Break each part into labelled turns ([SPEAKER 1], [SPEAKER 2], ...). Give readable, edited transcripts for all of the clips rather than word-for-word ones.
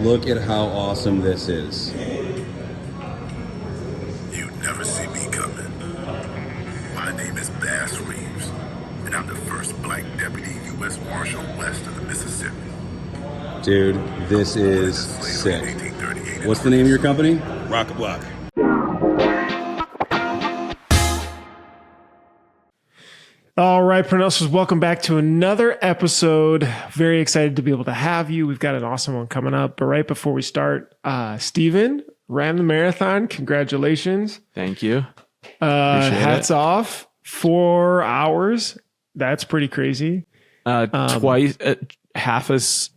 [SPEAKER 1] Look at how awesome this is.
[SPEAKER 2] You never see me coming. My name is Bass Reeves, and I'm the first black deputy U.S. Marshal west of the Mississippi.
[SPEAKER 1] Dude, this is sick. What's the name of your company?
[SPEAKER 3] RockaBlock.
[SPEAKER 4] All right, Printlife, welcome back to another episode. Very excited to be able to have you. We've got an awesome one coming up. But right before we start, Steven ran the marathon. Congratulations.
[SPEAKER 5] Thank you.
[SPEAKER 4] Hats off. 4 hours. That's pretty crazy.
[SPEAKER 5] Twice, half as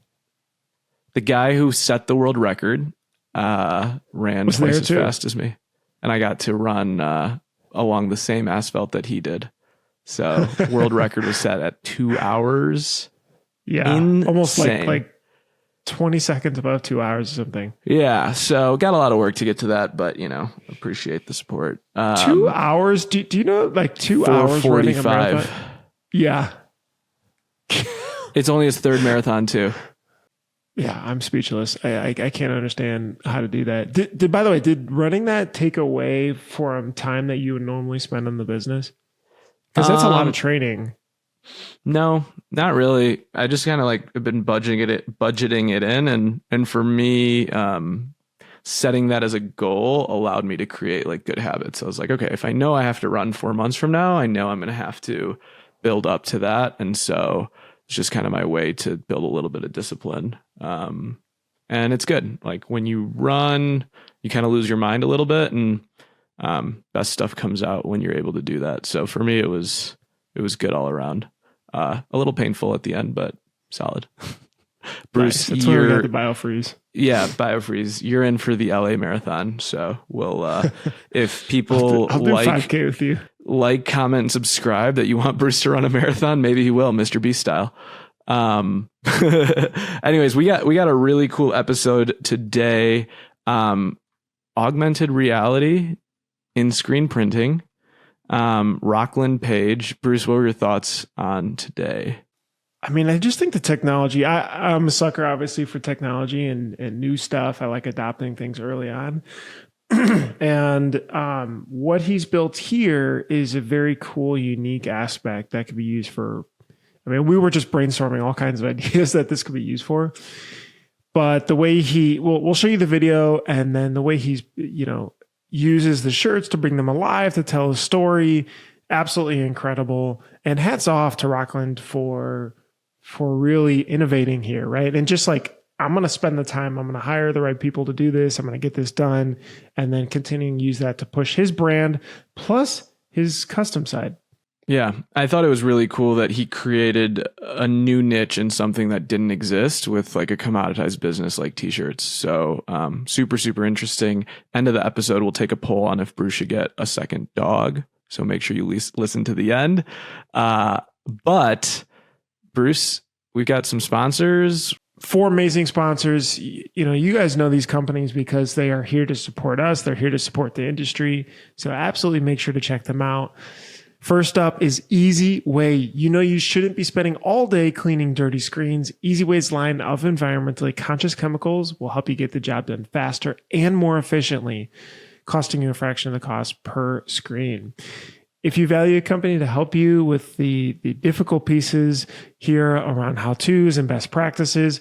[SPEAKER 5] the guy who set the world record ran twice as fast as me. And I got to run along the same asphalt that he did. So world record was set at 2 hours.
[SPEAKER 4] Yeah.
[SPEAKER 5] Insane.
[SPEAKER 4] Almost like 20 seconds above 2 hours or something.
[SPEAKER 5] Yeah. So got a lot of work to get to that, but appreciate the support.
[SPEAKER 4] 2 hours. Do you know, like 2 hours running a marathon? Yeah.
[SPEAKER 5] It's only his third marathon too.
[SPEAKER 4] Yeah. I'm speechless. I can't understand how to do that. By the way, did running that take away from time that you would normally spend on the business? Because that's a lot of training.
[SPEAKER 5] No, not really. I just kind of have been budgeting it in, and for me, setting that as a goal allowed me to create good habits. I was like, okay, if I know I have to run 4 months from now, I know I'm going to have to build up to that, and so it's just kind of my way to build a little bit of discipline. And it's good. When you run, you kind of lose your mind a little bit, and best stuff comes out when you're able to do that. So for me, it was good all around. A little painful at the end, but solid. Bruce,
[SPEAKER 4] nice. That's where we got the biofreeze.
[SPEAKER 5] Yeah, biofreeze. You're in for the LA marathon. So we'll, if people
[SPEAKER 4] I'll do 5K with you.
[SPEAKER 5] Comment, and subscribe that you want Bruce to run a marathon, maybe he will, Mr. Beast style. Anyways, we got a really cool episode today. Augmented reality in screen printing, Rockland Page. Bruce, what were your thoughts on today?
[SPEAKER 4] I mean, I just think the technology, I'm a sucker, obviously, for technology and new stuff. I like adopting things early on. And what he's built here is a very cool, unique aspect that could be used for, we were just brainstorming all kinds of ideas that this could be used for. But the way we'll show you the video, and then the way he's, uses the shirts to bring them alive, to tell a story. Absolutely incredible. And hats off to Rockland for really innovating here, right? And just I'm going to spend the time, I'm going to hire the right people to do this, I'm going to get this done, and then continuing to use that to push his brand plus his custom side.
[SPEAKER 5] Yeah, I thought it was really cool that he created a new niche in something that didn't exist with a commoditized business like t-shirts. So super, super interesting. End of the episode, we'll take a poll on if Bruce should get a second dog. So make sure you listen to the end. But Bruce, we've got some sponsors.
[SPEAKER 4] 4 amazing sponsors. You guys know these companies because they are here to support us. They're here to support the industry. So absolutely make sure to check them out. First up is Easy Way. You shouldn't be spending all day cleaning dirty screens. Easy Way's line of environmentally conscious chemicals will help you get the job done faster and more efficiently, costing you a fraction of the cost per screen. If you value a company to help you with the difficult pieces here around how-tos and best practices,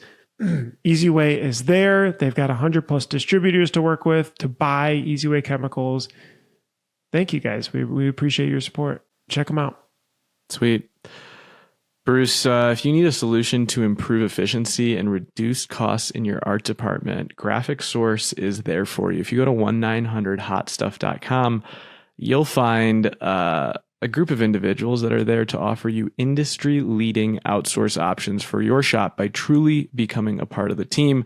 [SPEAKER 4] Easy Way is there. They've got 100+ distributors to work with to buy Easy Way chemicals. Thank you, guys. We appreciate your support. Check them out.
[SPEAKER 5] Sweet. Bruce, if you need a solution to improve efficiency and reduce costs in your art department, Graphic Source is there for you. If you go to 1-900-HOTStuff.com, you'll find a group of individuals that are there to offer you industry-leading outsource options for your shop by truly becoming a part of the team.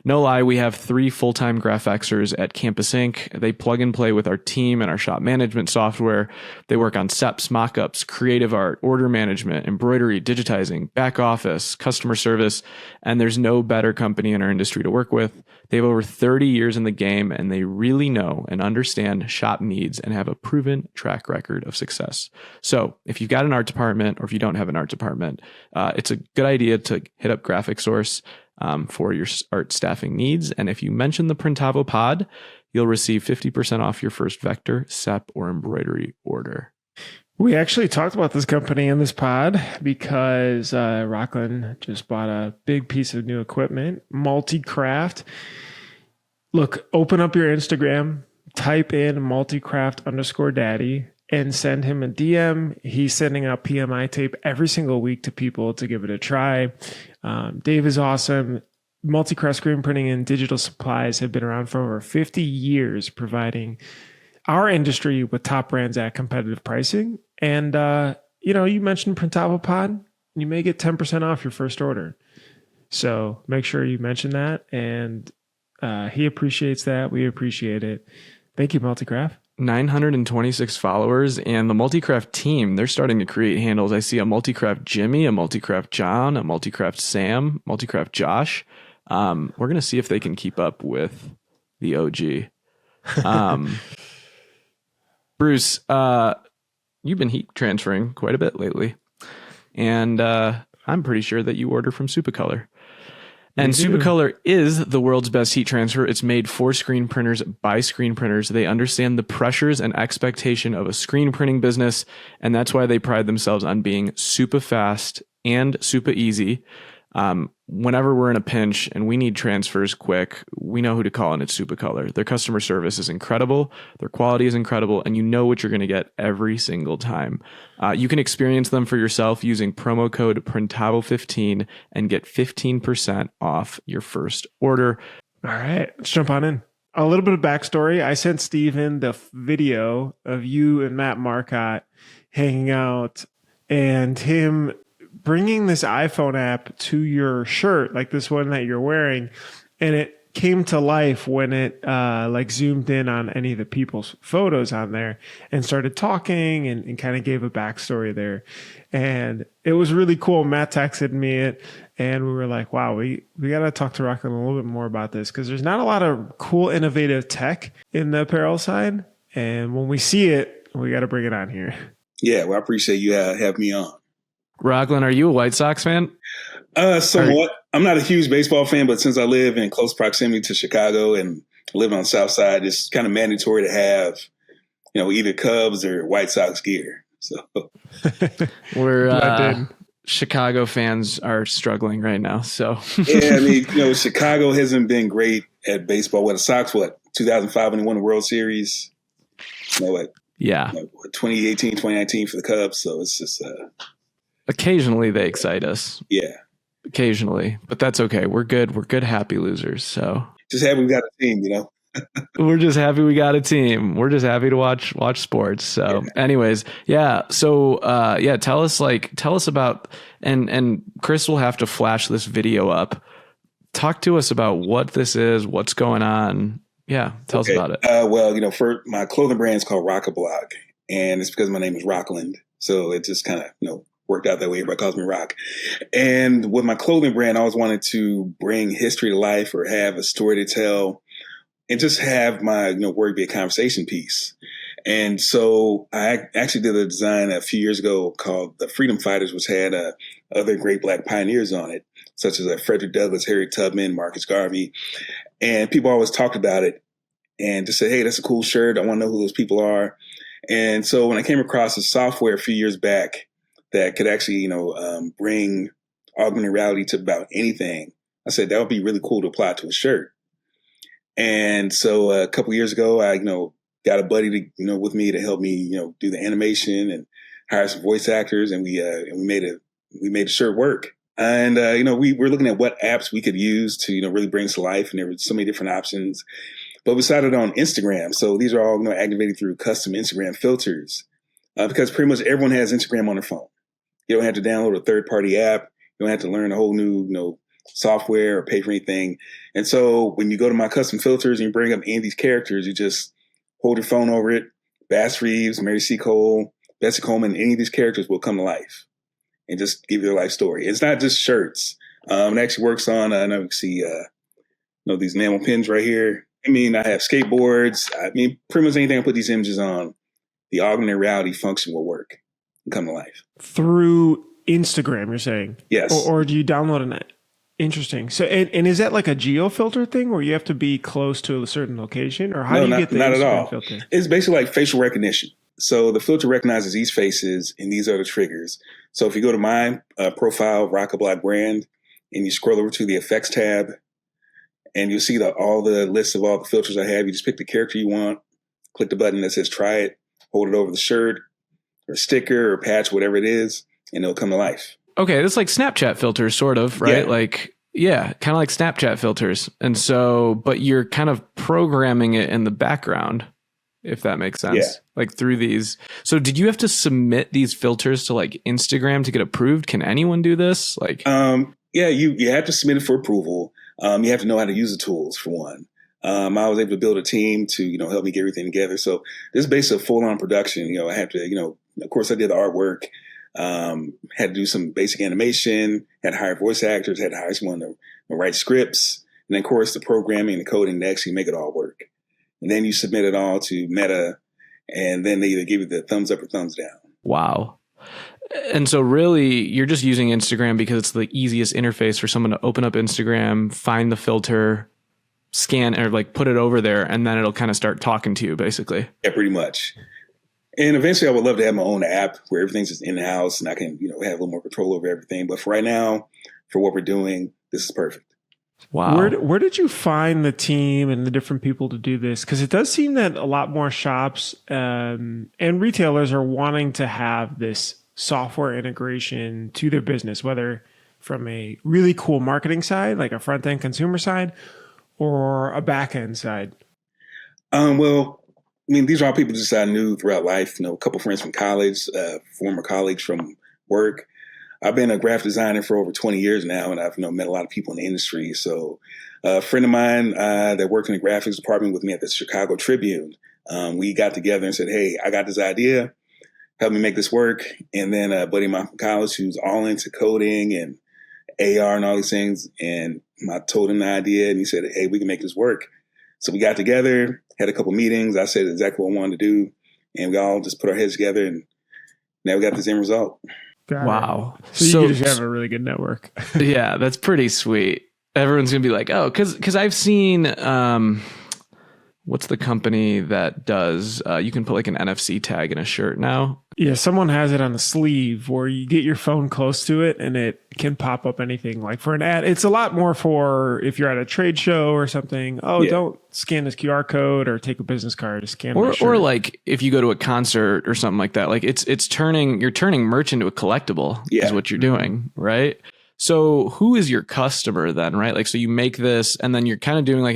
[SPEAKER 5] No lie, we have 3 full-time Graphxers at Campus Inc. They plug and play with our team and our shop management software. They work on SEPs, mock-ups, creative art, order management, embroidery, digitizing, back office, customer service, and there's no better company in our industry to work with. They have over 30 years in the game, and they really know and understand shop needs and have a proven track record of success. So if you've got an art department or if you don't have an art department, it's a good idea to hit up Graphic Source. for your art staffing needs. And if you mention the Printavo pod, you'll receive 50% off your first vector, SEP, or embroidery order.
[SPEAKER 4] We actually talked about this company in this pod because Rockland just bought a big piece of new equipment, Multicraft. Look, open up your Instagram, type in multicraft_daddy and send him a DM. He's sending out PMI tape every single week to people to give it a try. Dave is awesome. Multicraft screen printing and digital supplies have been around for over 50 years, providing our industry with top brands at competitive pricing. And, you mentioned Printavo Pod, you may get 10% off your first order. So make sure you mention that. And he appreciates that. We appreciate it. Thank you, Multicraft.
[SPEAKER 5] 926 followers, and the Multicraft team, they're starting to create handles. I see a Multicraft Jimmy, a Multicraft John, a Multicraft Sam, Multicraft Josh. We're going to see if they can keep up with the OG. Bruce, you've been heat transferring quite a bit lately, and I'm pretty sure that you order from Supacolor. And Supacolor is the world's best heat transfer. It's made for screen printers by screen printers. They understand the pressures and expectation of a screen printing business, and that's why they pride themselves on being super fast and super easy. Whenever we're in a pinch and we need transfers quick, we know who to call, and it's Supacolor. Their customer service is incredible. Their quality is incredible, and you know what you're going to get every single time. You can experience them for yourself using promo code Printavo15 and get 15% off your first order.
[SPEAKER 4] All right, let's jump on in. A little bit of backstory. I sent Steven the video of you and Matt Marcotte hanging out and him bringing this iPhone app to your shirt, like this one that you're wearing, and it came to life when it zoomed in on any of the people's photos on there and started talking and kind of gave a backstory there. And it was really cool. Matt texted me it, and we were like, wow, we got to talk to Rockland a little bit more about this, because there's not a lot of cool, innovative tech in the apparel side. And when we see it, we got to bring it on here.
[SPEAKER 3] Yeah, well, I appreciate you having me on.
[SPEAKER 5] Rockland, are you a White Sox fan?
[SPEAKER 3] Somewhat. I'm not a huge baseball fan, but since I live in close proximity to Chicago and live on the South Side, it's kind of mandatory to have, either Cubs or White Sox gear. So
[SPEAKER 5] we're Chicago fans are struggling right now. So
[SPEAKER 3] yeah, I mean, Chicago hasn't been great at baseball. The Sox, 2005 when they won the World Series.
[SPEAKER 5] Yeah,
[SPEAKER 3] 2018, 2019 for the Cubs. So it's just
[SPEAKER 5] occasionally they excite us.
[SPEAKER 3] Yeah.
[SPEAKER 5] Occasionally, but that's okay. We're good. We're good, happy losers. So
[SPEAKER 3] just happy we got a team,
[SPEAKER 5] We're just happy we got a team. We're just happy to watch sports. So anyways, yeah. So tell us about, and Chris will have to flash this video up. Talk to us about what this is, what's going on. Yeah. Tell us about it.
[SPEAKER 3] For my clothing brand is called RockaBlock, and it's because my name is Rockland. So it just kind of, worked out that way. Everybody calls me Rock. And with my clothing brand, I always wanted to bring history to life or have a story to tell and just have my, work be a conversation piece. And so I actually did a design a few years ago called The Freedom Fighters, which had other great Black pioneers on it, such as Frederick Douglass, Harriet Tubman, Marcus Garvey. And people always talked about it and just said, hey, that's a cool shirt. I want to know who those people are. And so when I came across the software a few years back that could actually, bring augmented reality to about anything, I said that would be really cool to apply to a shirt. And so a couple of years ago, I, got a buddy to, with me to help me, do the animation and hire some voice actors, and we made the shirt work. And we were looking at what apps we could use to, really bring this to life, and there were so many different options. But we decided on Instagram. So these are all activated through custom Instagram filters, because pretty much everyone has Instagram on their phone. You don't have to download a third-party app. You don't have to learn a whole new, software or pay for anything. And so when you go to my custom filters and you bring up any of these characters, you just hold your phone over it. Bass Reeves, Mary C. Cole, Bessie Coleman, any of these characters will come to life and just give you their life story. It's not just shirts. It actually works on, I know you see, these enamel pins right here. I have skateboards. Pretty much anything I put these images on, the augmented reality function will work. Come to life
[SPEAKER 4] through Instagram, you're saying?
[SPEAKER 3] Yes.
[SPEAKER 4] Or do you download an Interesting. So, and is that like a geo filter thing where you have to be close to a certain location, or how do you get the
[SPEAKER 3] not at
[SPEAKER 4] Instagram
[SPEAKER 3] all.
[SPEAKER 4] filter?
[SPEAKER 3] It's basically like facial recognition. So the filter recognizes these faces and these are the triggers. So if you go to my profile, RockaBlock brand, and you scroll over to the effects tab, and you'll see all the lists of all the filters I have. You just pick the character you want, click the button that says try it, hold it over the shirt or sticker or patch, whatever it is, and it'll come to life.
[SPEAKER 5] Okay, it's like Snapchat filters, sort of, right?
[SPEAKER 3] Yeah.
[SPEAKER 5] Like, yeah, kind of like Snapchat filters. And so, but you're kind of programming it in the background, if that makes sense.
[SPEAKER 3] Yeah.
[SPEAKER 5] Like through these. So did you have to submit these filters to like Instagram to get approved? Can anyone do this? Like,
[SPEAKER 3] yeah, you have to submit it for approval. You have to know how to use the tools for one. I was able to build a team to, help me get everything together. So this is basically a full-on production. I had to, of course I did the artwork, had to do some basic animation, had to hire voice actors, had to hire someone to write scripts. And then of course the programming and the coding to actually make it all work. And then you submit it all to Meta and then they either give you the thumbs up or thumbs down.
[SPEAKER 5] wow. And so really you're just using Instagram because it's the easiest interface for someone to open up Instagram, find the filter, scan or like put it over there, and then it'll kind of start talking to you basically.
[SPEAKER 3] Yeah, pretty much. And eventually I would love to have my own app where everything's just in the house and I can, have a little more control over everything. But for right now, for what we're doing, this is perfect.
[SPEAKER 5] Wow.
[SPEAKER 4] Where did you find the team and the different people to do this? Because it does seem that a lot more shops and retailers are wanting to have this software integration to their business, whether from a really cool marketing side, like a front end consumer side, or a back end side.
[SPEAKER 3] Well, I mean, these are all people just I knew throughout life. A couple friends from college, former colleagues from work. I've been a graphic designer for over 20 years now, and I've met a lot of people in the industry. So a friend of mine that worked in the graphics department with me at the Chicago Tribune, we got together and said, hey, I got this idea. Help me make this work. And then a buddy of mine from college who's all into coding and AR and all these things. And I told him the idea, and he said, hey, we can make this work. So we got together, had a couple meetings. I said exactly what I wanted to do. And we all just put our heads together, and now we got this end result.
[SPEAKER 5] Wow.
[SPEAKER 4] So you just have a really good network.
[SPEAKER 5] Yeah, that's pretty sweet. Everyone's going to be like, oh, because I've seen, what's the company that does, you can put like an NFC tag in a shirt now.
[SPEAKER 4] Yeah, someone has it on the sleeve where you get your phone close to it and it can pop up anything. Like for an ad, it's a lot more for if you're at a trade show or something. Oh, yeah. Don't scan this QR code or take a business card to scan my shirt.
[SPEAKER 5] Or like if you go to a concert or something like that, like you're turning merch into a collectible is what you're doing, right? So who is your customer then, right? Like, so you make this and then you're kind of doing like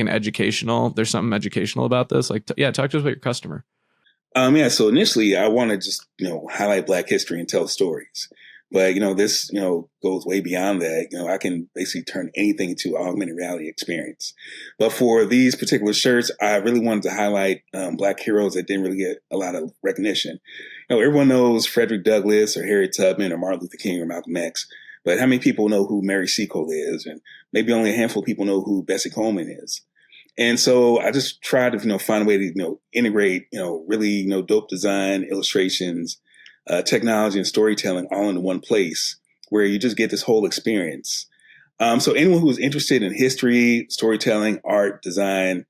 [SPEAKER 5] there's something educational about this. Like, talk to us about your customer.
[SPEAKER 3] So initially I want to just, highlight Black history and tell stories. But, this, goes way beyond that. I can basically turn anything into an augmented reality experience. But for these particular shirts, I really wanted to highlight Black heroes that didn't really get a lot of recognition. Everyone knows Frederick Douglass or Harriet Tubman or Martin Luther King or Malcolm X. But how many people know who Mary Seacole is? And maybe only a handful of people know who Bessie Coleman is. And so I just tried to, find a way to, integrate, really, dope design, illustrations, technology and storytelling all into one place where you just get this whole experience. So anyone who's interested in history, storytelling, art, design,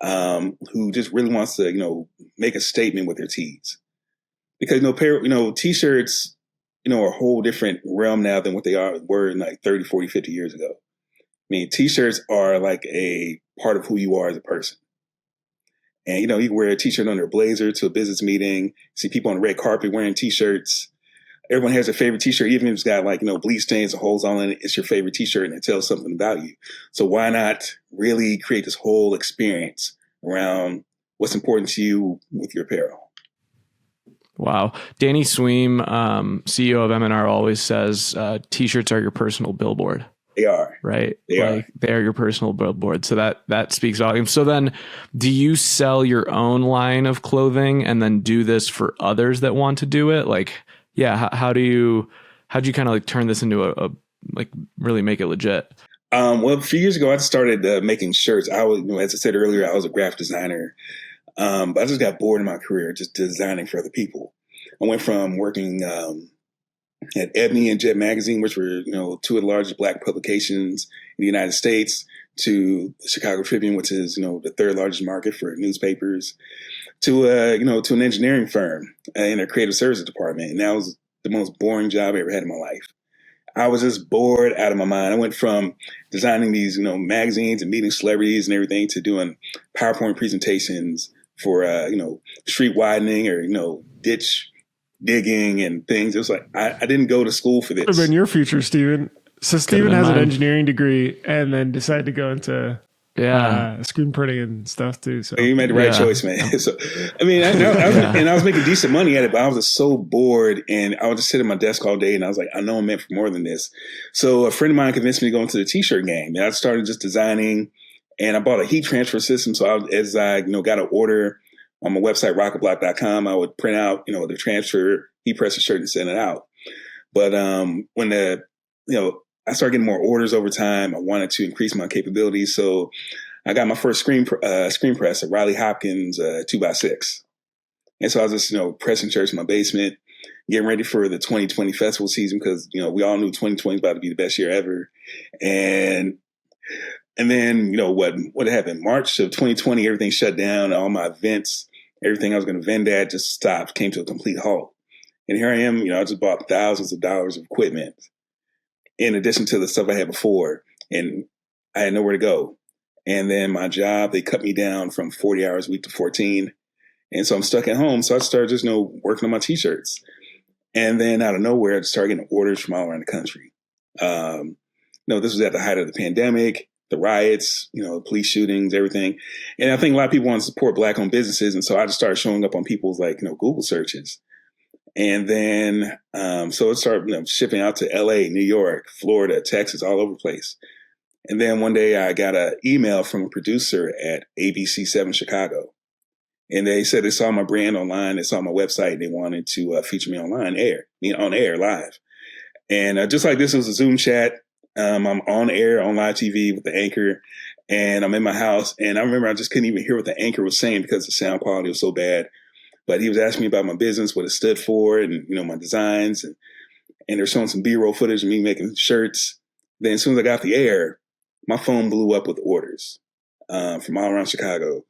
[SPEAKER 3] who just really wants to, make a statement with their tees. Because, T-shirts, are a whole different realm now than what they were in like 30, 40, 50 years ago. I mean, T-shirts are like a part of who you are as a person. And, you can wear a T-shirt under a blazer to a business meeting, see people on the red carpet wearing T-shirts. Everyone has their favorite T-shirt, even if it's got like, bleed stains or holes on it, it's your favorite T-shirt and it tells something about you. So why not really create this whole experience around what's important to you with your apparel?
[SPEAKER 5] Wow. Danny Sweem, CEO of M&R, always says T-shirts are your personal billboard.
[SPEAKER 3] They are.
[SPEAKER 5] Right.
[SPEAKER 3] They are
[SPEAKER 5] your personal billboard. So that speaks volumes. So then do you sell your own line of clothing and then do this for others that want to do it? Like, yeah. How'd you kind of like turn this into a like really make it legit?
[SPEAKER 3] Well, a few years ago, I started making shirts. I was, as I said earlier, I was a graphic designer. But I just got bored in my career just designing for other people. I went from working at Ebony and Jet Magazine, which were, two of the largest Black publications in the United States, to the Chicago Tribune, which is, the third largest market for newspapers, to an engineering firm in their creative services department. And that was the most boring job I ever had in my life. I was just bored out of my mind. I went from designing these, magazines and meeting celebrities and everything to doing PowerPoint presentations for, street widening or, ditch digging and things. It was like, I didn't go to school for this.
[SPEAKER 4] Could have been your future, Steven. So Steven has an engineering degree and then decided to go into screen printing and stuff too. So
[SPEAKER 3] you made the right choice, man. So, I mean, I was making decent money at it, but I was just so bored, and I would just sit at my desk all day, and I was like, I know I'm meant for more than this. So a friend of mine convinced me to go into the t-shirt game, and I started just designing, and I bought a heat transfer system. So as I got an order on my website, RockaBlock.com, I would print out, the transfer, heat press the shirt and send it out. But when I started getting more orders over time, I wanted to increase my capabilities. So I got my first screen press, a Riley Hopkins 2x6. And so I was just, pressing shirts in my basement, getting ready for the 2020 festival season because, we all knew 2020 was about to be the best year ever. And then, what happened? March of 2020, everything shut down. All my events, everything I was going to vend at just stopped, came to a complete halt. And here I am, I just bought thousands of dollars of equipment in addition to the stuff I had before, and I had nowhere to go. And then my job, they cut me down from 40 hours a week to 14. And so I'm stuck at home. So I started just, working on my t-shirts. And then out of nowhere, I started getting orders from all around the country. This was at the height of the pandemic, the riots, police shootings, everything. And I think a lot of people want to support Black-owned businesses. And so I just started showing up on people's Google searches. And then, so it started shipping out to LA, New York, Florida, Texas, all over the place. And then one day I got an email from a producer at ABC7 Chicago. And they said they saw my brand online, they saw my website, and they wanted to feature me on air, live. And just like this, it was a Zoom chat. I'm on air, on live TV with the anchor, and I'm in my house. And I remember I just couldn't even hear what the anchor was saying because the sound quality was so bad. But he was asking me about my business, what it stood for, and, my designs. And they're showing some B-roll footage of me making shirts. Then as soon as I got off the air, my phone blew up with orders from all around Chicago.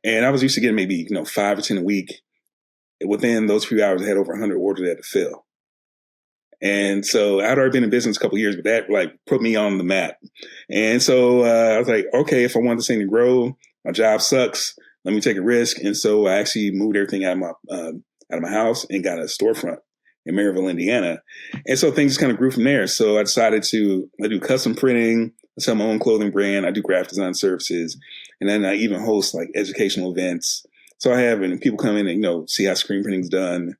[SPEAKER 3] And I was used to getting maybe, 5 or 10 a week. Within those few hours, I had over 100 orders I had to fill. And so I'd already been in business a couple of years, but that put me on the map. And so I was like, okay, if I want this thing to grow, my job sucks. Let me take a risk. And so I actually moved everything out of my house and got a storefront in Merrillville, Indiana. And so things just kind of grew from there. So I decided I do custom printing, I sell my own clothing brand, I do graphic design services, and then I even host educational events. So I have, and people come in and, see how screen printing is done.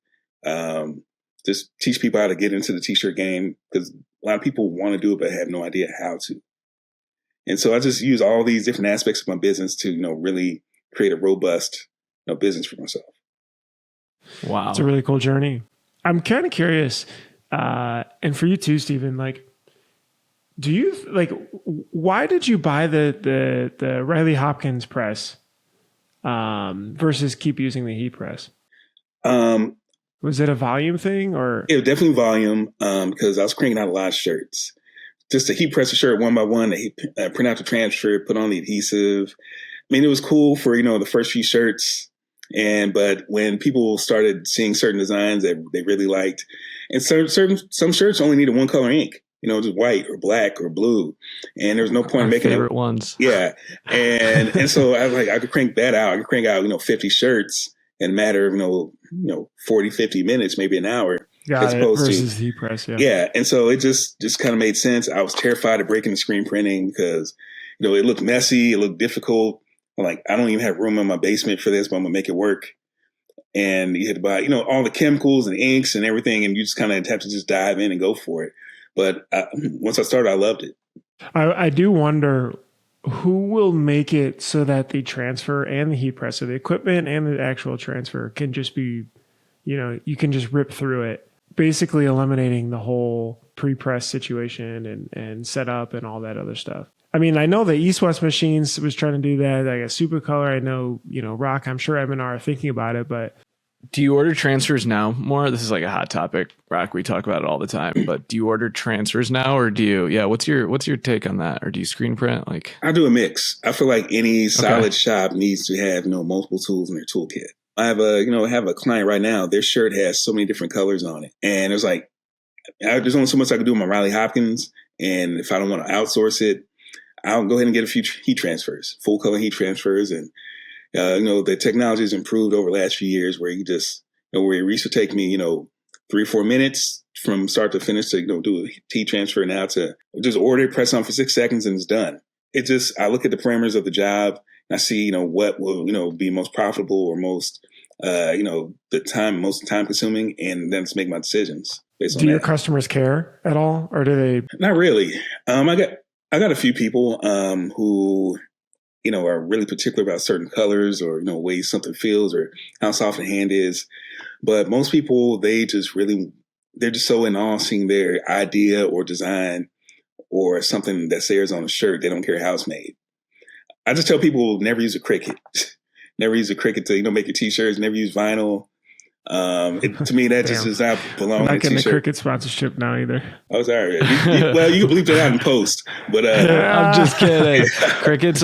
[SPEAKER 3] Just teach people how to get into the t-shirt game because a lot of people want to do it, but have no idea how to. And so I just use all these different aspects of my business to, really create a robust business for myself.
[SPEAKER 5] Wow.
[SPEAKER 4] It's a really cool journey. I'm kind of curious, and for you too, Steven, do you why did you buy the Riley Hopkins press versus keep using the heat press? Was it a volume thing or?
[SPEAKER 3] It was definitely volume because I was cranking out a lot of shirts. Just to heat press a shirt one by one, print out the transfer, put on the adhesive. I mean, it was cool for, the first few shirts. But when people started seeing certain designs that they really liked, and some shirts only needed one color ink, just white or black or blue. And there was no point in making
[SPEAKER 5] favorite ones.
[SPEAKER 3] Yeah. And so I could crank that out. I could crank out, 50 shirts in a matter of, 40, 50 minutes, maybe an hour.
[SPEAKER 4] Got it, versus heat press. Yeah.
[SPEAKER 3] Yeah. And so it just kind of made sense. I was terrified of breaking the screen printing because, it looked messy. It looked difficult. I'm like, I don't even have room in my basement for this, but I'm gonna make it work. And you had to buy, all the chemicals and inks and everything. And you just kind of have to just dive in and go for it. But once I started, I loved it.
[SPEAKER 4] I do wonder who will make it so that the transfer and the heat press, so the equipment and the actual transfer can just be, you can just rip through it, basically eliminating the whole pre-press situation and setup and all that other stuff. I mean, I know the East West Machines was trying to do that. Like a Supercolor, I know, Rock, I'm sure M&R are thinking about it, but
[SPEAKER 5] Do you order transfers now more? This is like a hot topic, Rock. We talk about it all the time, but do you order transfers now or do you, what's your take on that? Or do you screen print? Like,
[SPEAKER 3] I do a mix. I feel like any solid shop needs to have, multiple tools in their toolkit. I have a client right now. Their shirt has so many different colors on it. And it's like, there's only so much I can do with my Riley Hopkins. And if I don't want to outsource it, I'll go ahead and get a few heat transfers, full color heat transfers. And, the technology has improved over the last few years where you just, where it used to take me, 3 or 4 minutes from start to finish to, do a heat transfer now to just order it, press on for 6 seconds and it's done. It just, I look at the parameters of the job and I see, what will, be most profitable or most, most time consuming, and then to make my decisions based on that.
[SPEAKER 4] Do your customers care at all, or do they?
[SPEAKER 3] Not really. I got a few people who, are really particular about certain colors or, ways something feels or how soft the hand is. But most people, they're just so in awe seeing their idea or design or something that says on a shirt. They don't care how it's made. I just tell people never use a Cricut. Never use a Cricut to, make your t-shirts. Never use vinyl. To me, that just does not belong
[SPEAKER 4] I'm
[SPEAKER 3] in
[SPEAKER 4] not
[SPEAKER 3] a
[SPEAKER 4] getting
[SPEAKER 3] t-shirt.
[SPEAKER 4] the Cricut sponsorship now either.
[SPEAKER 3] Oh, sorry. Well, you can bleep that out in post. But
[SPEAKER 5] I'm just kidding. Cricut's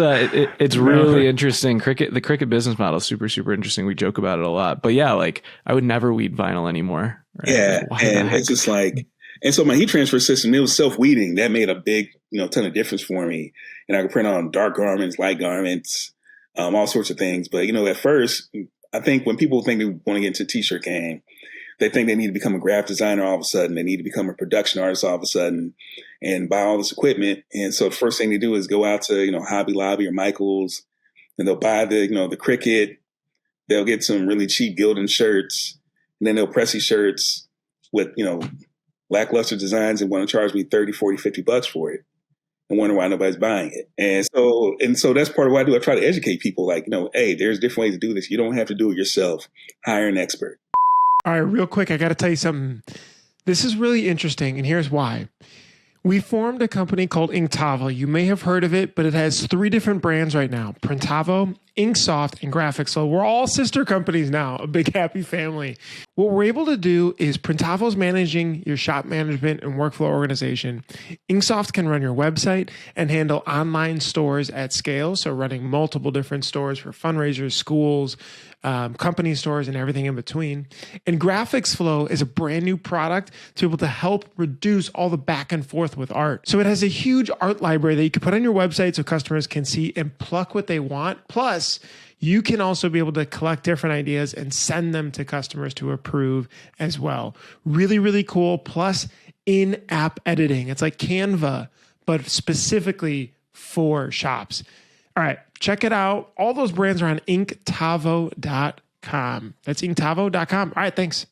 [SPEAKER 5] it's really interesting. The Cricut business model is super, super interesting. We joke about it a lot. But yeah, like I would never weed vinyl anymore. Right?
[SPEAKER 3] Yeah,
[SPEAKER 5] like,
[SPEAKER 3] and it's just like, and so my heat transfer system, it was self-weeding. That made a big, ton of difference for me. And I could print on dark garments, light garments, all sorts of things. But, at first, I think when people think they want to get into t-shirt game, they think they need to become a graphic designer all of a sudden. They need to become a production artist all of a sudden and buy all this equipment. And so the first thing they do is go out to, Hobby Lobby or Michael's, and they'll buy the Cricut. They'll get some really cheap Gildan shirts, and then they'll press these shirts with, lackluster designs and want to charge me 30, 40, $50 for it and wonder why nobody's buying it. And so that's part of what I do. I try to educate people like, hey, there's different ways to do this. You don't have to do it yourself. Hire an expert.
[SPEAKER 4] All right, real quick, I got to tell you something. This is really interesting, and here's why. We formed a company called Printavo. You may have heard of it, but it has 3 different brands right now: Printavo, Inksoft, and Graphics. So we're all sister companies now, a big happy family. What we're able to do is Printavo's managing your shop management and workflow organization. Inksoft can run your website and handle online stores at scale. So running multiple different stores for fundraisers, schools, company stores, and everything in between. And Graphics Flow is a brand new product to be able to help reduce all the back and forth with art. So it has a huge art library that you can put on your website so customers can see and pluck what they want. Plus, you can also be able to collect different ideas and send them to customers to approve as well. Really, really cool. Plus, in-app editing. It's like Canva, but specifically for shops. All right, check it out. All those brands are on Inktovo.com. That's Inktovo.com. All right, thanks.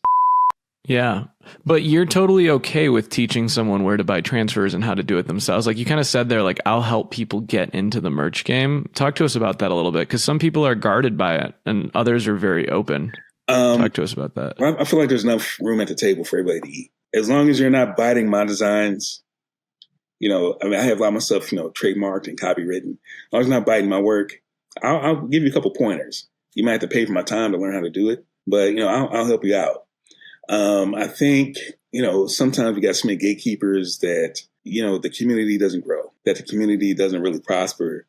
[SPEAKER 5] Yeah, but you're totally okay with teaching someone where to buy transfers and how to do it themselves. Like you kind of said there, like I'll help people get into the merch game. Talk to us about that a little bit, because some people are guarded by it and others are very open. Talk to us about that.
[SPEAKER 3] I feel like there's enough room at the table for everybody to eat. As long as you're not biting my designs, I have a lot of my stuff, trademarked and copywritten. As long as you're not biting my work, I'll give you a couple pointers. You might have to pay for my time to learn how to do it, but, I'll help you out. I think, sometimes we got so many gatekeepers that, the community doesn't grow, that the community doesn't really prosper.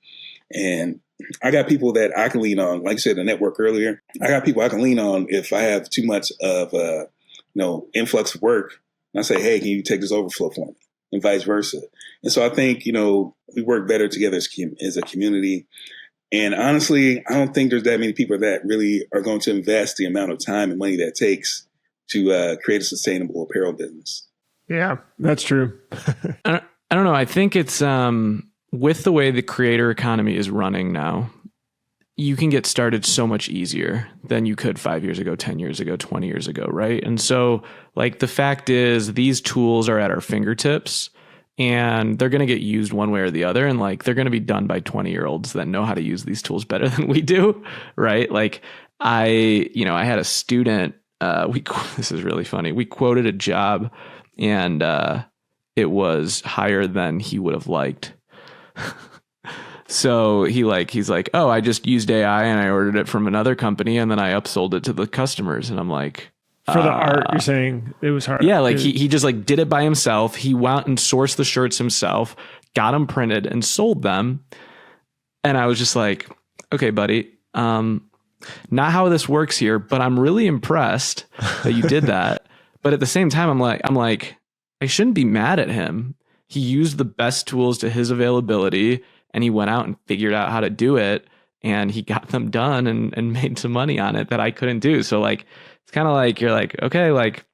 [SPEAKER 3] And I got people that I can lean on. Like I said, the network earlier, I got people I can lean on if I have too much of, influx of work. And I say, hey, can you take this overflow for me? And vice versa. And so I think, we work better together as a community. And honestly, I don't think there's that many people that really are going to invest the amount of time and money that it takes to create a sustainable apparel business.
[SPEAKER 4] Yeah, that's true.
[SPEAKER 5] I don't know. I think it's with the way the creator economy is running now, you can get started so much easier than you could 5 years ago, 10 years ago, 20 years ago, right? And so like the fact is these tools are at our fingertips and they're going to get used one way or the other. And like, they're going to be done by 20-year-olds that know how to use these tools better than we do. Right. Like I had a student, this is really funny. We quoted a job and, it was higher than he would have liked. So he's like, oh, I just used AI and I ordered it from another company and then I upsold it to the customers. And I'm like,
[SPEAKER 4] for the art, you're saying it was hard.
[SPEAKER 5] Yeah, like he just like did it by himself. He went and sourced the shirts himself, got them printed and sold them. And I was just like, okay, buddy, not how this works here, but I'm really impressed that you did that. But at the same time, I'm like, I shouldn't be mad at him. He used the best tools to his availability and he went out and figured out how to do it and he got them done and made some money on it that I couldn't do. So like, it's kind of like, you're like, okay, like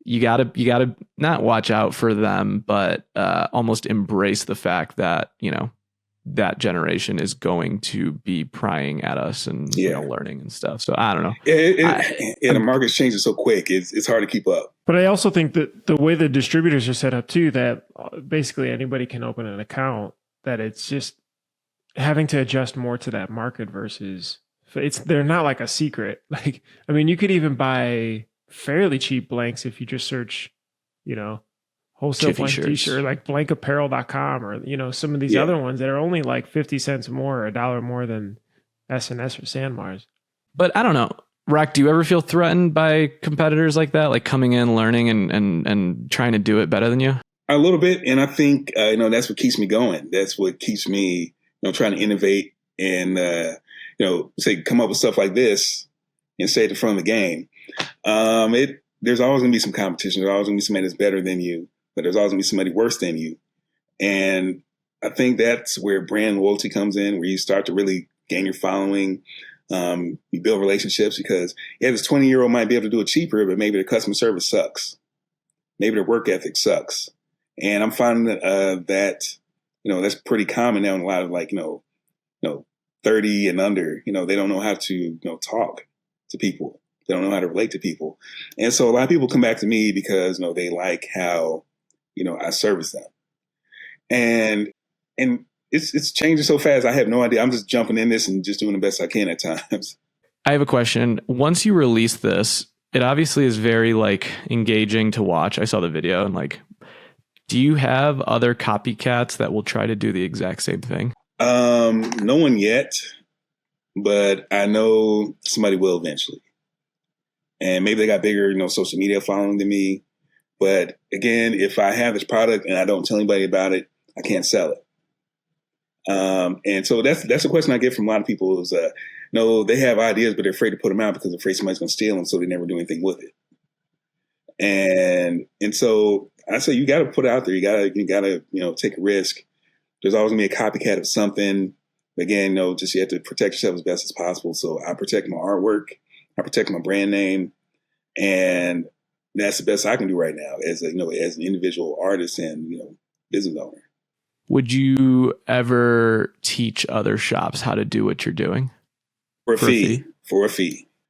[SPEAKER 5] you gotta not watch out for them, but almost embrace the fact that, you know, that generation is going to be prying at us and you know, learning and stuff. So I don't know.
[SPEAKER 3] The market's changing so quick. It's hard to keep up.
[SPEAKER 4] But I also think that the way the distributors are set up too, that basically anybody can open an account, that it's just having to adjust more to that market versus they're not like a secret. Like, I mean, you could even buy fairly cheap blanks if you just search, you know, wholesale
[SPEAKER 5] Jiffy
[SPEAKER 4] blank
[SPEAKER 5] shirts.
[SPEAKER 4] t-shirt, like blankapparel.com or, you know, some of these other ones that are only like 50 cents more or $1 more than S&S or Sandmars.
[SPEAKER 5] But I don't know. Rock, do you ever feel threatened by competitors like that, like coming in, learning and trying to do it better than you?
[SPEAKER 3] A little bit. And I think, you know, that's what keeps me going. That's what keeps me, you know, trying to innovate and, you know, say, come up with stuff like this and stay at the front of the game. There's always going to be some competition. There's always going to be somebody that's better than you, but there's always going to be somebody worse than you. And I think that's where brand loyalty comes in, where you start to really gain your following. You build relationships because, this 20-year-old might be able to do it cheaper, but maybe their customer service sucks. Maybe their work ethic sucks. And I'm finding that, you know, that's pretty common now in a lot of like, you know, 30 and under, you know, they don't know how to, you know, talk to people. They don't know how to relate to people. And so a lot of people come back to me because, you know, they like how, you know, I service them. And it's changing so fast. I have no idea. I'm just jumping in this and just doing the best I can at times.
[SPEAKER 5] I have a question. Once you release this, it obviously is very like engaging to watch. I saw the video and like, do you have other copycats that will try to do the exact same thing?
[SPEAKER 3] No one yet, but I know somebody will eventually. And maybe they got bigger, you know, social media following than me. But again, if I have this product and I don't tell anybody about it, I can't sell it. And so that's a question I get from a lot of people is, no, they have ideas, but they're afraid to put them out because they're afraid somebody's going to steal them. So they never do anything with it. And so I say, you got to put it out there. You gotta, you know, take a risk. There's always gonna be a copycat of something. Again, you know, just you have to protect yourself as best as possible. So I protect my artwork. I protect my brand name. And that's the best I can do right now as a, you know, as an individual artist and, you know, business owner.
[SPEAKER 5] Would you ever teach other shops how to do what you're doing?
[SPEAKER 3] For a fee.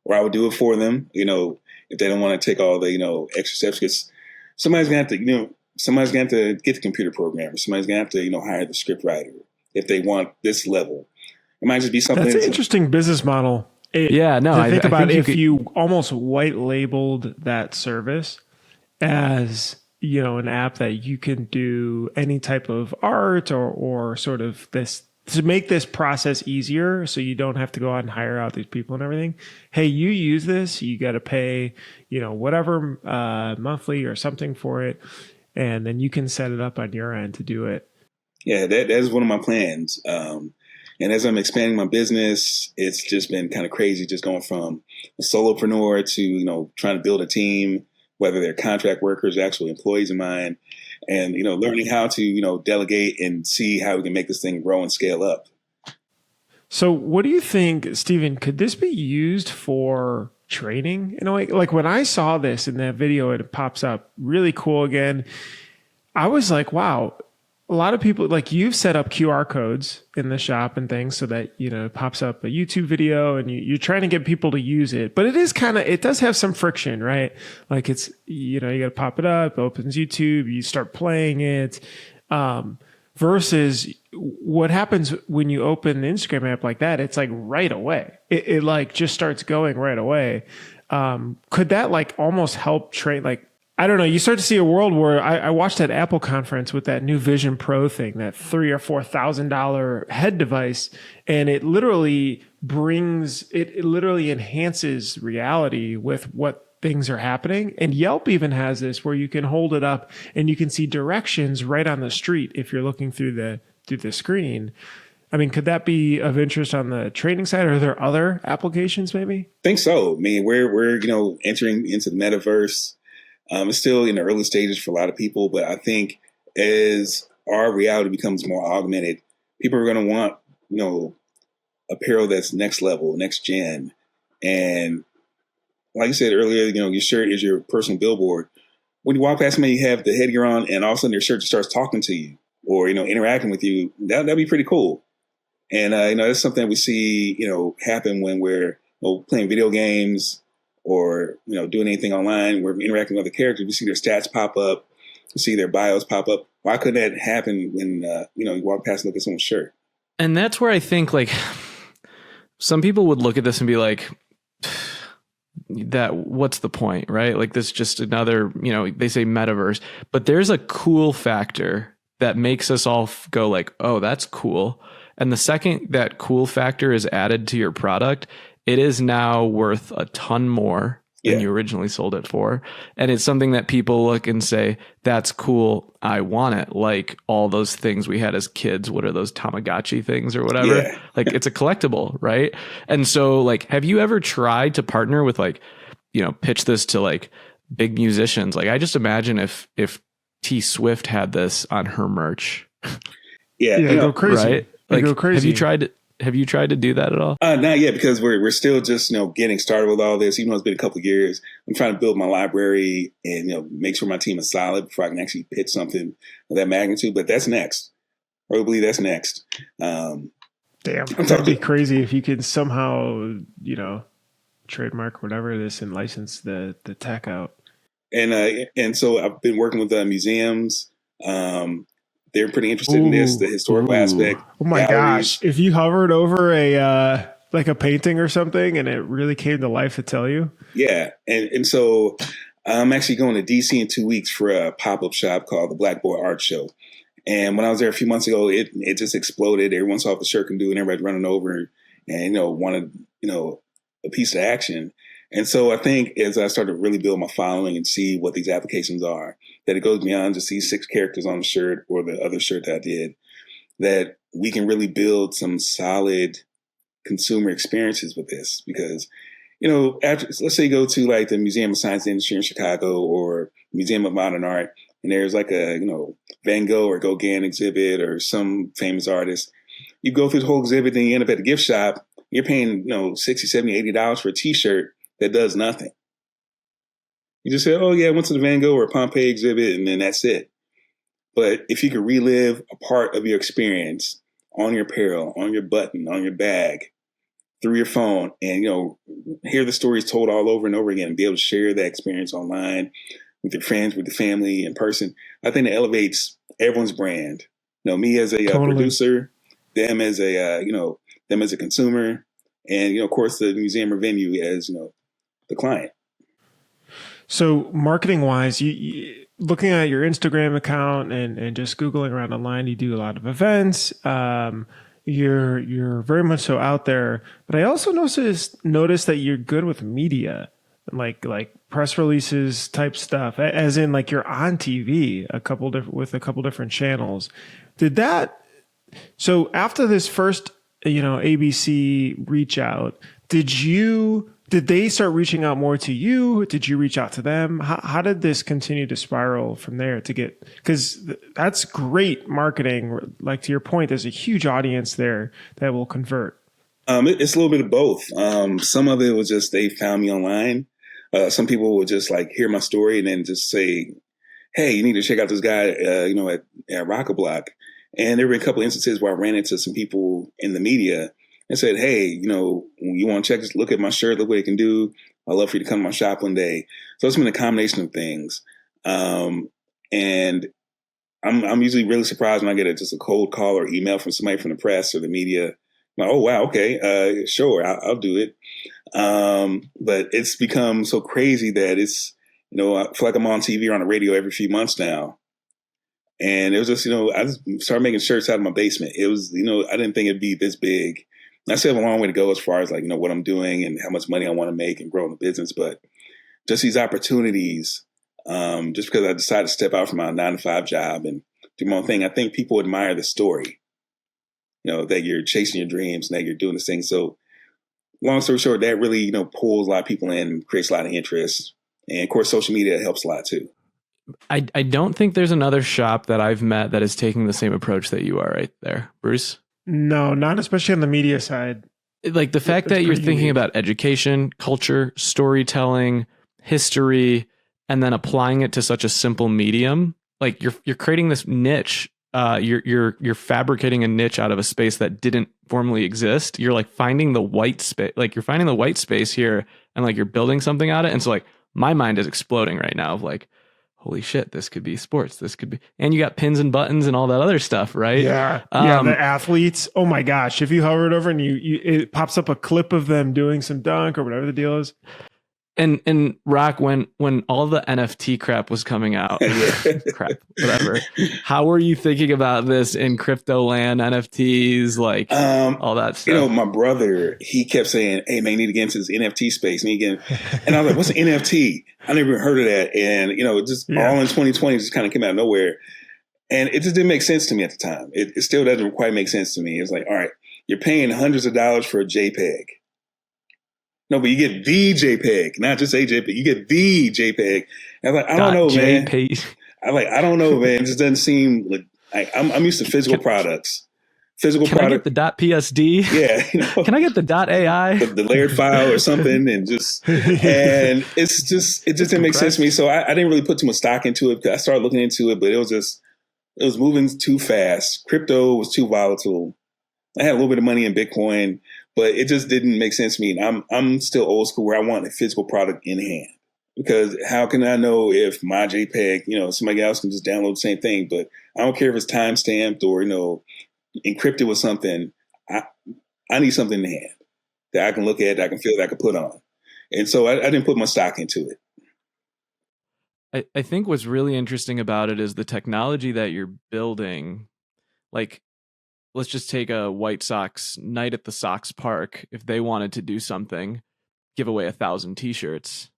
[SPEAKER 3] Or I would do it for them, you know, if they don't want to take all the, you know, extra steps, because somebody's gonna have to, you know, somebody's gonna have to get the computer programmer. Somebody's gonna have to, you know, hire the script writer if they want this level. It might just be something.
[SPEAKER 4] That's an interesting business model. I think about if you almost white labeled that service as, you know, an app that you can do any type of art or sort of this to make this process easier, so you don't have to go out and hire out these people and everything. Hey, you use this, you got to pay, you know, whatever monthly or something for it, and then you can set it up on your end to do it.
[SPEAKER 3] Yeah, that is one of my plans. And as I'm expanding my business, it's just been kind of crazy, just going from a solopreneur to, you know, trying to build a team, whether they're contract workers, actual employees of mine, and, you know, learning how to, you know, delegate and see how we can make this thing grow and scale up.
[SPEAKER 4] So what do you think, Stephen, could this be used for training in a way? Like when I saw this in that video, it pops up really cool again. I was like, wow, a lot of people, like you've set up QR codes in the shop and things so that, you know, it pops up a YouTube video and you're trying to get people to use it. But it is kind of, it does have some friction, right? Like it's, you know, you got to pop it up, opens YouTube, you start playing it. Versus what happens when you open an Instagram app like that, it's like right away. It like just starts going right away. Could that like almost help train, like I don't know. You start to see a world where I watched that Apple conference with that new Vision Pro thing, that $3,000 or $4,000 head device, and it literally it literally enhances reality with what things are happening. And Yelp even has this where you can hold it up and you can see directions right on the street if you're looking through the screen. I mean, could that be of interest on the trading side? Are there other applications maybe?
[SPEAKER 3] I think so. I mean, we're entering into the metaverse. It's still in the early stages for a lot of people, but I think as our reality becomes more augmented, people are going to want, apparel that's next level, next gen. And like you said earlier, your shirt is your personal billboard. When you walk past somebody, you have the headgear on, and all of a sudden their shirt just starts talking to you or, interacting with you. That'd be pretty cool. And, that's something we see, happen when we're playing video games or, doing anything online. We're interacting with other characters. We see their stats pop up. We see their bios pop up. Why couldn't that happen when, you walk past and look at someone's shirt?
[SPEAKER 5] And that's where I think some people would look at this and be like, what's the point, right? Like this just another, they say metaverse, but there's a cool factor that makes us all go like, oh, that's cool. And the second that cool factor is added to your product, it is now worth a ton more than you originally sold it for. And it's something that people look and say, that's cool, I want it. Like all those things we had as kids. What are those Tamagotchi things or whatever?
[SPEAKER 3] Yeah.
[SPEAKER 5] Like it's a collectible, right? And so have you ever tried to partner with pitch this to big musicians? I just imagine if T Swift had this on her merch.
[SPEAKER 3] Yeah,
[SPEAKER 4] go crazy.
[SPEAKER 5] Right?
[SPEAKER 4] Go crazy.
[SPEAKER 5] Have you tried to do that at all?
[SPEAKER 3] Not yet, because we're still just getting started with all this. Even though it's been a couple of years, I'm trying to build my library and make sure my team is solid before I can actually pitch something of that magnitude. But that's next. Probably that's next.
[SPEAKER 4] Damn, that'd be crazy if you could somehow trademark whatever this and license the tech out.
[SPEAKER 3] And so I've been working with museums. They're pretty interested in this, the historical aspect.
[SPEAKER 4] Oh my
[SPEAKER 3] galleries.
[SPEAKER 4] gosh. If you hovered over a painting or something and it really came to life to tell you.
[SPEAKER 3] Yeah. And so I'm actually going to DC in 2 weeks for a pop-up shop called the Black Boy Art Show. And when I was there a few months ago, it just exploded. Everyone saw what the shirt can do and everybody running over and, wanted, a piece of action. And so I think as I started to really build my following and see what these applications are, that it goes beyond just these 6 characters on the shirt or the other shirt that I did, that we can really build some solid consumer experiences with this. Because, let's say you go to the Museum of Science and Industry in Chicago or Museum of Modern Art, and there's a, Van Gogh or Gauguin exhibit or some famous artist. You go through the whole exhibit, then you end up at the gift shop. You're paying, $60, $70, $80 for a T-shirt that does nothing. You just say, oh, yeah, I went to the Van Gogh or Pompeii exhibit, and then that's it. But if you could relive a part of your experience on your apparel, on your button, on your bag, through your phone, and, hear the stories told all over and over again and be able to share that experience online with your friends, with your family, in person, I think it elevates everyone's brand. Me as a producer, them as a consumer, and, of course, the museum or venue as, the client.
[SPEAKER 4] So marketing wise, you looking at your Instagram account and just Googling around online, you do a lot of events. You're very much so out there, but I also noticed that you're good with media, like press releases type stuff, as in you're on TV with a couple different channels. So after this first, ABC reach out, did they start reaching out more to you? Did you reach out to them? How did this continue to spiral from there because that's great marketing. To your point, there's a huge audience there that will convert.
[SPEAKER 3] It's a little bit of both. Some of it was just, they found me online. Some people would just hear my story and then just say, hey, you need to check out this guy, at RockaBlock. And there were a couple of instances where I ran into some people in the media and said, hey, you want to check this? Look at my shirt, look what it can do. I'd love for you to come to my shop one day. So it's been a combination of things. And I'm usually really surprised when I get just a cold call or email from somebody from the press or the media. I'm like, oh, wow, okay, sure, I'll do it. But it's become so crazy that it's I feel like I'm on TV or on the radio every few months now. And it was just, I just started making shirts out of my basement. It was, I didn't think it'd be this big. I still have a long way to go as far as like, what I'm doing and how much money I want to make and grow in the business. But just these opportunities, just because I decided to step out from my 9-to-5 job and do my own thing, I think people admire the story, that you're chasing your dreams and that you're doing this thing. So long story short, that really, pulls a lot of people in, creates a lot of interest. And of course, social media helps a lot too.
[SPEAKER 5] I don't think there's another shop that I've met that is taking the same approach that you are right there, Bruce.
[SPEAKER 4] No, not especially on the media side.
[SPEAKER 5] Like the fact that you're thinking about education, culture, storytelling, history, and then applying it to such a simple medium. Like you're creating this niche. You're fabricating a niche out of a space that didn't formerly exist. You're like finding the white space. Like you're finding the white space here, and like you're building something out of it. And so like my mind is exploding right now of like, holy shit, this could be sports. This could be, and you got pins and buttons and all that other stuff, right?
[SPEAKER 4] Yeah. The athletes. Oh my gosh. If you hover it over and it pops up a clip of them doing some dunk or whatever the deal is.
[SPEAKER 5] And Rock, when all the NFT crap was coming out, whatever, how were you thinking about this in crypto land, NFTs, like all that stuff?
[SPEAKER 3] My brother, he kept saying, "Hey man, you need to get into this NFT space." And I was like, "What's an NFT?" I never even heard of that. And just all in 2020 just kind of came out of nowhere, and it just didn't make sense to me at the time. It still doesn't quite make sense to me. It's like, all right, you're paying hundreds of dollars for a JPEG. No, but you get the JPEG, not just a JPEG. You get the JPEG. And I'm like, I don't know, man. I don't know, man. It just doesn't seem like I'm used to physical products. Physical product.
[SPEAKER 5] I get the .psd?
[SPEAKER 3] Yeah.
[SPEAKER 5] Can I get the .ai?
[SPEAKER 3] The layered file or something, and it just didn't make sense to me. So I didn't really put too much stock into it because I started looking into it, but it was moving too fast. Crypto was too volatile. I had a little bit of money in Bitcoin, but it just didn't make sense to me. And I'm still old school where I want a physical product in hand, because how can I know if my JPEG, somebody else can just download the same thing, but I don't care if it's time stamped or, encrypted with something. I need something in hand that I can look at, that I can feel, that I can put on. And so I didn't put my stock into
[SPEAKER 5] it. I think what's really interesting about it is the technology that you're building. Like, let's just take a White Sox night at the Sox Park. If they wanted to do something, give away 1,000 t-shirts,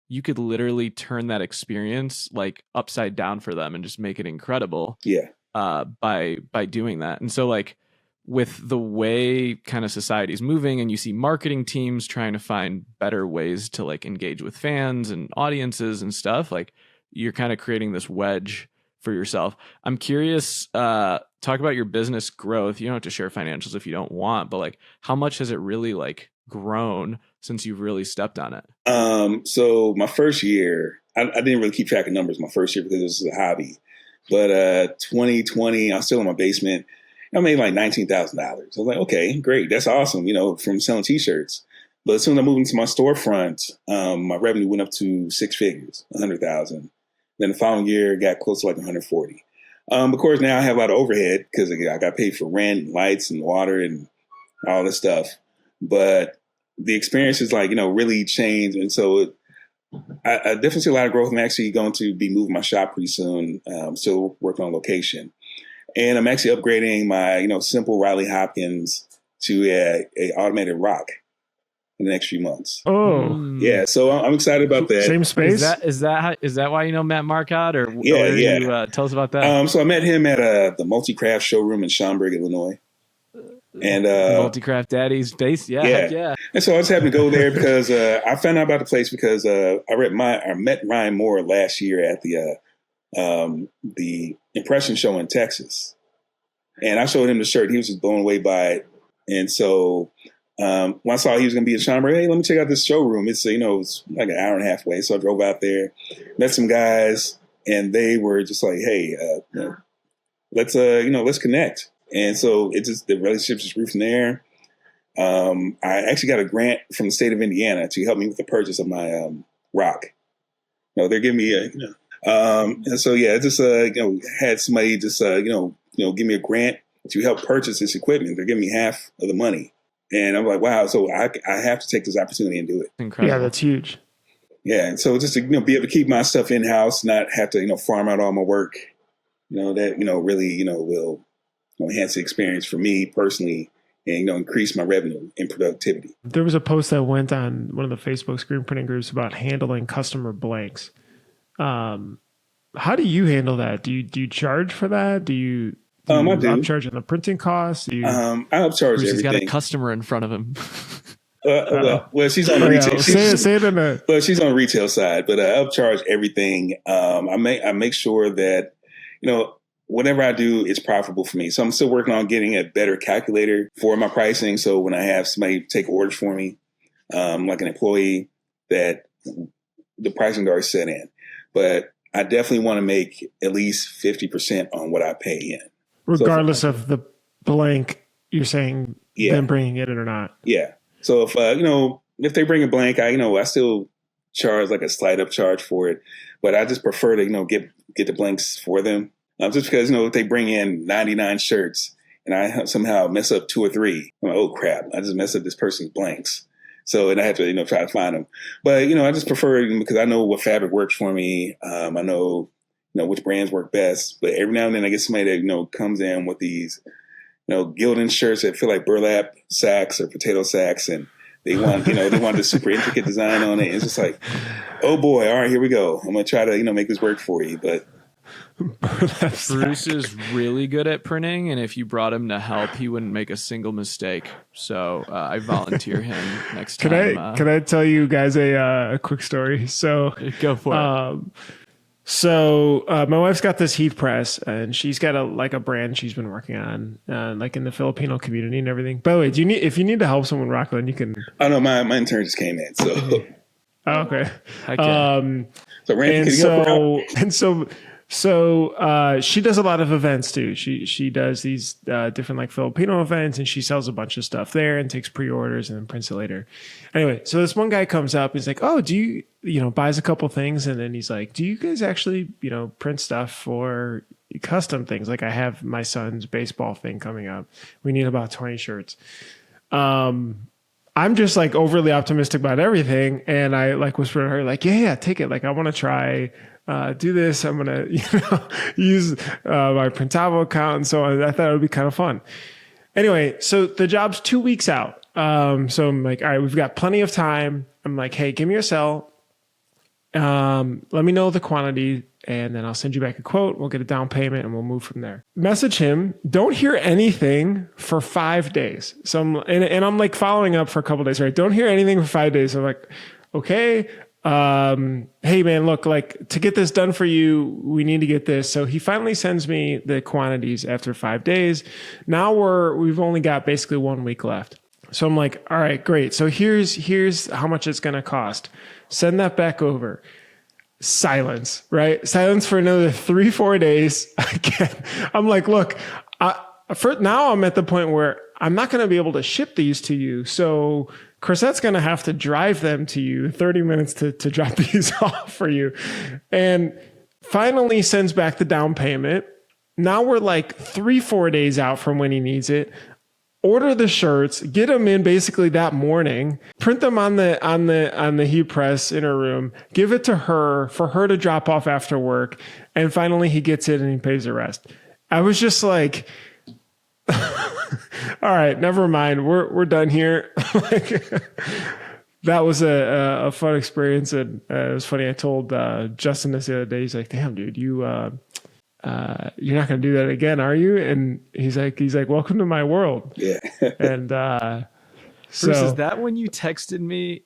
[SPEAKER 5] you could literally turn that experience like upside down for them and just make it incredible.
[SPEAKER 3] Yeah.
[SPEAKER 5] By doing that. And so like with the way kind of society is moving, and you see marketing teams trying to find better ways to like engage with fans and audiences and stuff, like you're kind of creating this wedge for yourself. I'm curious, talk about your business growth. You don't have to share financials if you don't want, but like how much has it really like grown since you've really stepped on it?
[SPEAKER 3] So my first year, I didn't really keep track of numbers my first year because it was a hobby. But 2020, I was still in my basement. I made like $19,000. I was like, okay, great. That's awesome, from selling t-shirts. But as soon as I moved into my storefront, my revenue went up to six figures, 100,000. Then the following year, it got close to like 140. Of course, now I have a lot of overhead because I got paid for rent, and lights, and water, and all this stuff. But the experience is like, really changed. And so I definitely see a lot of growth. I'm actually going to be moving my shop pretty soon. Still working on location. And I'm actually upgrading my, simple Riley Hopkins to a automated rock in the next few months.
[SPEAKER 4] Oh,
[SPEAKER 3] yeah. So I'm excited about that.
[SPEAKER 4] Same space.
[SPEAKER 5] Is that why you know Matt Marcotte, or
[SPEAKER 3] yeah?
[SPEAKER 5] Tell us about that.
[SPEAKER 3] So I met him at the Multicraft showroom in Schaumburg, Illinois. And
[SPEAKER 5] Multicraft Daddy's base, yeah.
[SPEAKER 3] And so I just happened to go there because I found out about the place because I met Ryan Moore last year at the impression show in Texas, and I showed him the shirt. He was just blown away by it. And so when I saw he was going to be in Schaumburg, hey, let me check out this showroom. It's it's like an hour and a half away. So I drove out there, met some guys, and they were just like, hey, let's connect. And so the relationship just grew from there. I actually got a grant from the state of Indiana to help me with the purchase of my rock. They're giving me and so it just had somebody just give me a grant to help purchase this equipment. They're giving me half of the money, and I'm like, wow. So I have to take this opportunity and do it.
[SPEAKER 5] Incredible.
[SPEAKER 4] Yeah, that's huge.
[SPEAKER 3] Yeah, and so just to be able to keep my stuff in house, not have to farm out all my work, that really will enhance the experience for me personally, and increase my revenue and productivity.
[SPEAKER 4] There was a post that went on one of the Facebook screen printing groups about handling customer blanks. How do you handle that? Do you charge for that? Do you
[SPEAKER 3] I do.
[SPEAKER 4] upcharge on the printing costs?
[SPEAKER 3] I upcharge everything.
[SPEAKER 5] He's got a customer in front of him.
[SPEAKER 3] Well, she's on the retail.
[SPEAKER 4] Say it in a.
[SPEAKER 3] Well, she's on the retail side, but I upcharge everything. I make sure that whatever I do is profitable for me. So I'm still working on getting a better calculator for my pricing. So when I have somebody take orders for me, like an employee, that the pricing already set in. But I definitely want to make at least 50% on what I pay in,
[SPEAKER 4] regardless of the blank. You're saying them bringing it in or not?
[SPEAKER 3] Yeah. So if they bring a blank, I still charge like a slight upcharge for it, but I just prefer to get the blanks for them. Just because if they bring in 99 shirts and I somehow mess up 2 or 3, I'm like, oh crap, I just messed up this person's blanks. So and I have to try to find them. But I just prefer because I know what fabric works for me. I know which brands work best. But every now and then I get somebody that comes in with these Gildan shirts that feel like burlap sacks or potato sacks, and they want they want the super intricate design on it. It's just like, oh boy, all right, here we go. I'm gonna try to make this work for you, but.
[SPEAKER 5] Bruce is really good at printing, and if you brought him to help, he wouldn't make a single mistake. So I volunteer him next time.
[SPEAKER 4] Can I tell you guys a quick story? So
[SPEAKER 5] go for it.
[SPEAKER 4] So my wife's got this heat press, and she's got a brand she's been working on, like in the Filipino community and everything. By the way, if you need to help someone, Rockland, you can.
[SPEAKER 3] Oh no, my intern just came in, so.
[SPEAKER 4] Oh, okay.
[SPEAKER 3] So Randy,
[SPEAKER 4] So she does a lot of events too. She does these different like Filipino events, and she sells a bunch of stuff there and takes pre-orders and then prints it later. Anyway, so this one guy comes up, he's like, oh, do you buys a couple things, and then he's like, do you guys actually print stuff for custom things? Like I have my son's baseball thing coming up. We need about 20 shirts. I'm just like overly optimistic about everything, and I like whispered to her like, yeah, take it. Like I want to try. Do this. I'm gonna, use my Printavo account, and so I thought it would be kind of fun. Anyway, so the job's 2 weeks out. So I'm like, all right, we've got plenty of time. I'm like, hey, give me your cell. Let me know the quantity, and then I'll send you back a quote. We'll get a down payment, and we'll move from there. Message him. Don't hear anything for 5 days. So I'm like following up for a couple of days. Right? Don't hear anything for 5 days. So I'm like, okay. Hey man, look, like to get this done for you, we need to get this. So he finally sends me the quantities after 5 days. Now we've only got basically 1 week left. So I'm like, all right, great. So here's how much it's going to cost. Send that back over. Silence, right? Silence for another 3-4 days. Again, I'm like, look, now I'm at the point where I'm not going to be able to ship these to you. So Chrisette's going to have to drive them to you 30 minutes to drop these off for you. And finally sends back the down payment. Now we're like 3-4 days out from when he needs it. Order the shirts, get them in basically that morning, print them on the heat press in her room, give it to her for her to drop off after work. And finally he gets it and he pays the rest. I was just like, all right, never mind. We're done here. That was a fun experience, and it was funny. I told Justin this the other day. He's like, "Damn, dude, you're not gonna do that again, are you?" And he's like, "Welcome to my world."
[SPEAKER 3] Yeah.
[SPEAKER 4] And
[SPEAKER 5] Bruce, is that when you texted me?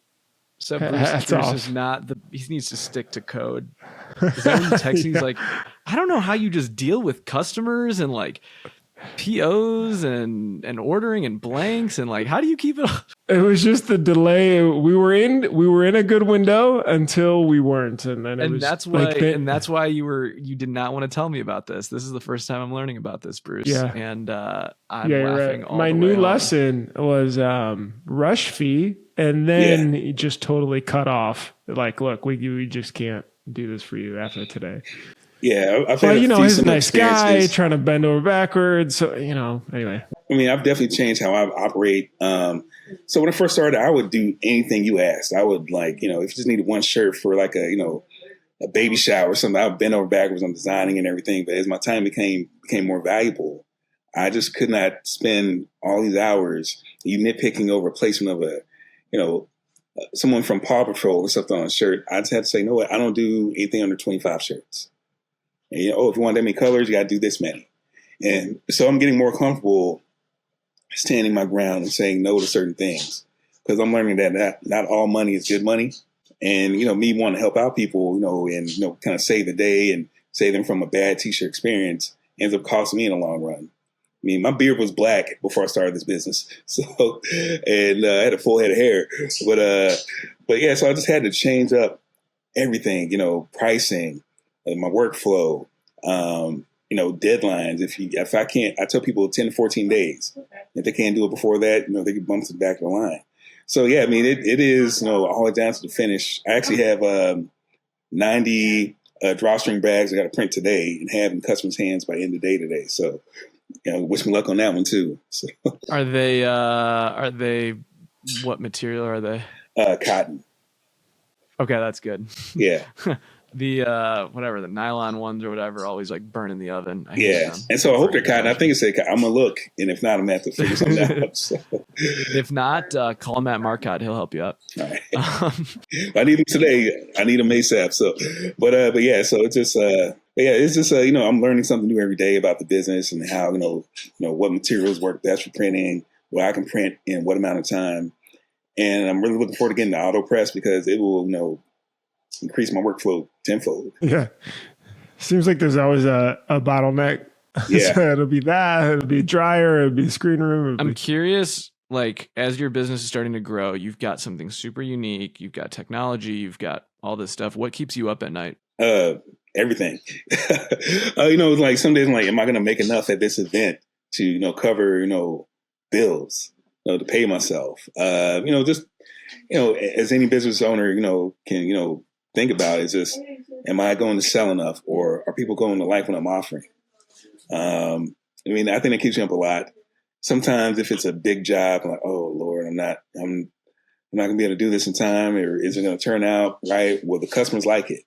[SPEAKER 5] So Bruce is not he needs to stick to code. Is that when you texted? He's like, I don't know how you just deal with customers and like POs and ordering and blanks, and like how do you keep it up?
[SPEAKER 4] It was just the delay. We were in a good window until we weren't, and then
[SPEAKER 5] that's why you did not want to tell me about this. This is the first time I'm learning about this, Bruce.
[SPEAKER 4] Yeah.
[SPEAKER 5] And I'm laughing
[SPEAKER 4] right.
[SPEAKER 5] all
[SPEAKER 4] My
[SPEAKER 5] the
[SPEAKER 4] new
[SPEAKER 5] way
[SPEAKER 4] lesson was rush fee, and then he just totally cut off. Like, look, we just can't do this for you after today.
[SPEAKER 3] Yeah, I've
[SPEAKER 4] But
[SPEAKER 3] had a few
[SPEAKER 4] he's a
[SPEAKER 3] similar
[SPEAKER 4] nice guy
[SPEAKER 3] experiences.
[SPEAKER 4] trying to bend over backwards. So anyway.
[SPEAKER 3] I mean, I've definitely changed how I operate. So when I first started, I would do anything you asked. I would if you just needed one shirt for like a baby shower or something, I would bend over backwards on designing and everything. But as my time became more valuable, I just could not spend all these hours you nitpicking over placement of someone from Paw Patrol or something on a shirt. I just had to say, no, I don't do anything under 25 shirts. And, if you want that many colors, you got to do this many. And so I'm getting more comfortable standing my ground and saying no to certain things, because I'm learning that not all money is good money. And, me wanting to help out people, and, kind of save the day and save them from a bad t-shirt experience ends up costing me in the long run. I mean, my beard was black before I started this business. So, and I had a full head of hair, but yeah, so I just had to change up everything, pricing, my workflow, deadlines. If I can't, I tell people 10 to 14 days. If they can't do it before that, they can bump to the back of the line. So yeah, I mean, it is, all the way down to the finish. I actually have 90 drawstring bags I got to print today and have in customers' hands by the end of the day today. So, wish me luck on that one too. So.
[SPEAKER 5] Are they, what material are they?
[SPEAKER 3] Cotton.
[SPEAKER 5] Okay, that's good.
[SPEAKER 3] Yeah.
[SPEAKER 5] The the nylon ones or whatever always like burn in the oven. I hate
[SPEAKER 3] Yeah.
[SPEAKER 5] them.
[SPEAKER 3] And so I hope they're cotton. I think it's cotton. I'm gonna look, and if not, I'm gonna have to figure something out. So.
[SPEAKER 5] If not, call Matt Marcotte. He'll help you out.
[SPEAKER 3] All right. I need them today. I need them ASAP. So, but yeah. So it's just it's just I'm learning something new every day about the business and how what materials work best for printing, what I can print in what amount of time, and I'm really looking forward to getting the auto press because it will increase my workflow tenfold.
[SPEAKER 4] Yeah. Seems like there's always a bottleneck.
[SPEAKER 3] Yeah.
[SPEAKER 4] So it'll be dryer, it'll be screen room.
[SPEAKER 5] I'm curious, like, as your business is starting to grow, you've got something super unique, you've got technology, you've got all this stuff. What keeps you up at night?
[SPEAKER 3] Everything. Like some days I'm like, am I going to make enough at this event to, cover, bills, to pay myself? Just, as any business owner, can, think about is just, am I going to sell enough, or are people going to like what I'm offering? I think that keeps you up a lot. Sometimes if it's a big job, I'm like, oh Lord, I'm not gonna be able to do this in time, or is it going to turn out right? Well, the customers like it.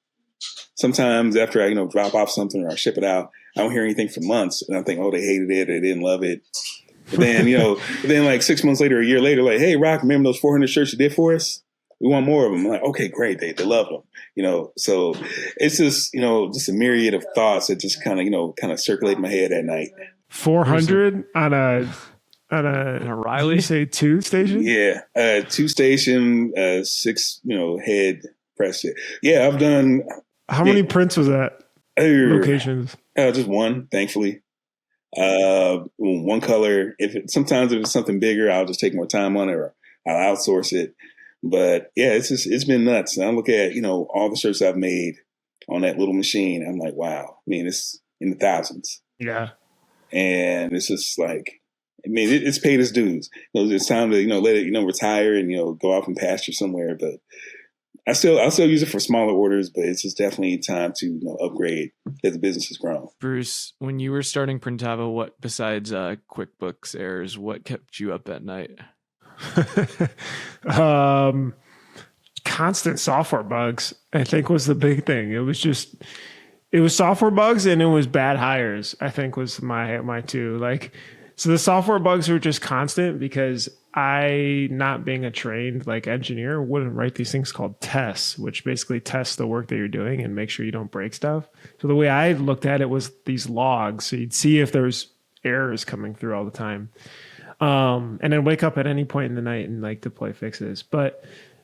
[SPEAKER 3] Sometimes after I, drop off something or I ship it out, I don't hear anything for months, and I think, oh, they hated it, they didn't love it. But then, like 6 months later, a year later, like, hey, Rock, remember those 400 shirts you did for us? We want more of them. I'm like, okay, great. They love them, so it's just, just a myriad of thoughts that just kind of circulate in my head at night.
[SPEAKER 4] 400 on a
[SPEAKER 5] Riley?
[SPEAKER 4] Did you say 2 station?
[SPEAKER 3] Yeah. 2 station, 6, head press it. Yeah. I've done.
[SPEAKER 4] How many prints was that? Locations?
[SPEAKER 3] Just one, thankfully. One color. Sometimes if it's something bigger, I'll just take more time on it, or I'll outsource it. But yeah, it's been nuts. And I look at, all the shirts I've made on that little machine. I'm like, wow. I mean, it's in the thousands.
[SPEAKER 4] Yeah.
[SPEAKER 3] And it's just like, it's paid its dues. It's time to, let it, retire and, go off and pasture somewhere. But I'll still use it for smaller orders, but it's just definitely time to, upgrade as the business has grown.
[SPEAKER 5] Bruce, when you were starting Printavo, what besides QuickBooks errors, what kept you up at night?
[SPEAKER 4] Constant software bugs, I think, was the big thing. It was software bugs, and it was bad hires, I think, was my two. Like, so the software bugs were just constant because I, not being a trained engineer, wouldn't write these things called tests, which basically test the work that you're doing and make sure you don't break stuff. So the way I looked at it was these logs. So you'd see if there's errors coming through all the time. And then wake up at any point in the night and deploy fixes. But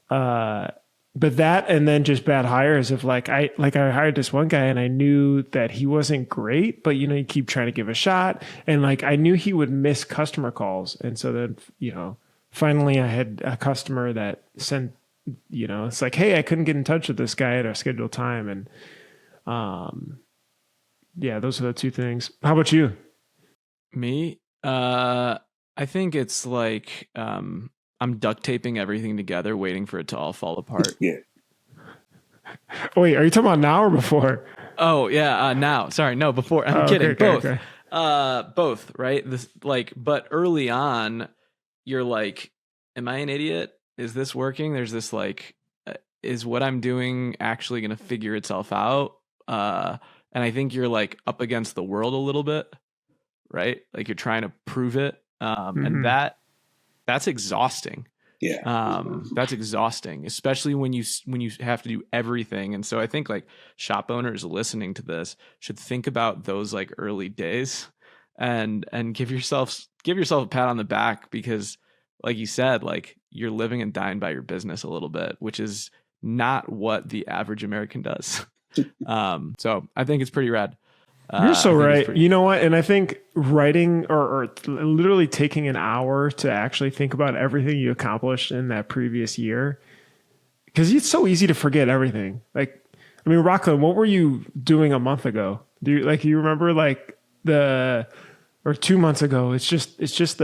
[SPEAKER 4] that, and then just bad hires of I hired this one guy and I knew that he wasn't great, but you keep trying to give a shot. And I knew he would miss customer calls. And so then, finally I had a customer that sent, it's like, hey, I couldn't get in touch with this guy at our scheduled time. And, yeah, those are the two things. How about you?
[SPEAKER 5] Me? I think it's I'm duct taping everything together, waiting for it to all fall apart.
[SPEAKER 3] Yeah.
[SPEAKER 4] Wait, are you talking about now or before?
[SPEAKER 5] Oh yeah. Now, sorry, no. Before I'm kidding.
[SPEAKER 4] Okay.
[SPEAKER 5] Both. Right. This but early on, you're like, am I an idiot? Is this working? There's this is what I'm doing actually going to figure itself out? And I think you're like up against the world a little bit, right? Like you're trying to prove it. And that's exhausting.
[SPEAKER 3] Yeah.
[SPEAKER 5] That's exhausting, especially when you have to do everything. And so I think like shop owners listening to this should think about those like early days and give yourself a pat on the back, because like you said, like you're living and dying by your business a little bit, which is not what the average American does. So I think it's pretty rad.
[SPEAKER 4] You're so right. You know what? And I think writing or literally taking an hour to actually think about everything you accomplished in that previous year, because it's so easy to forget everything. Like, I mean, Rockland, what were you doing a month ago? Do you remember like or 2 months ago? It's just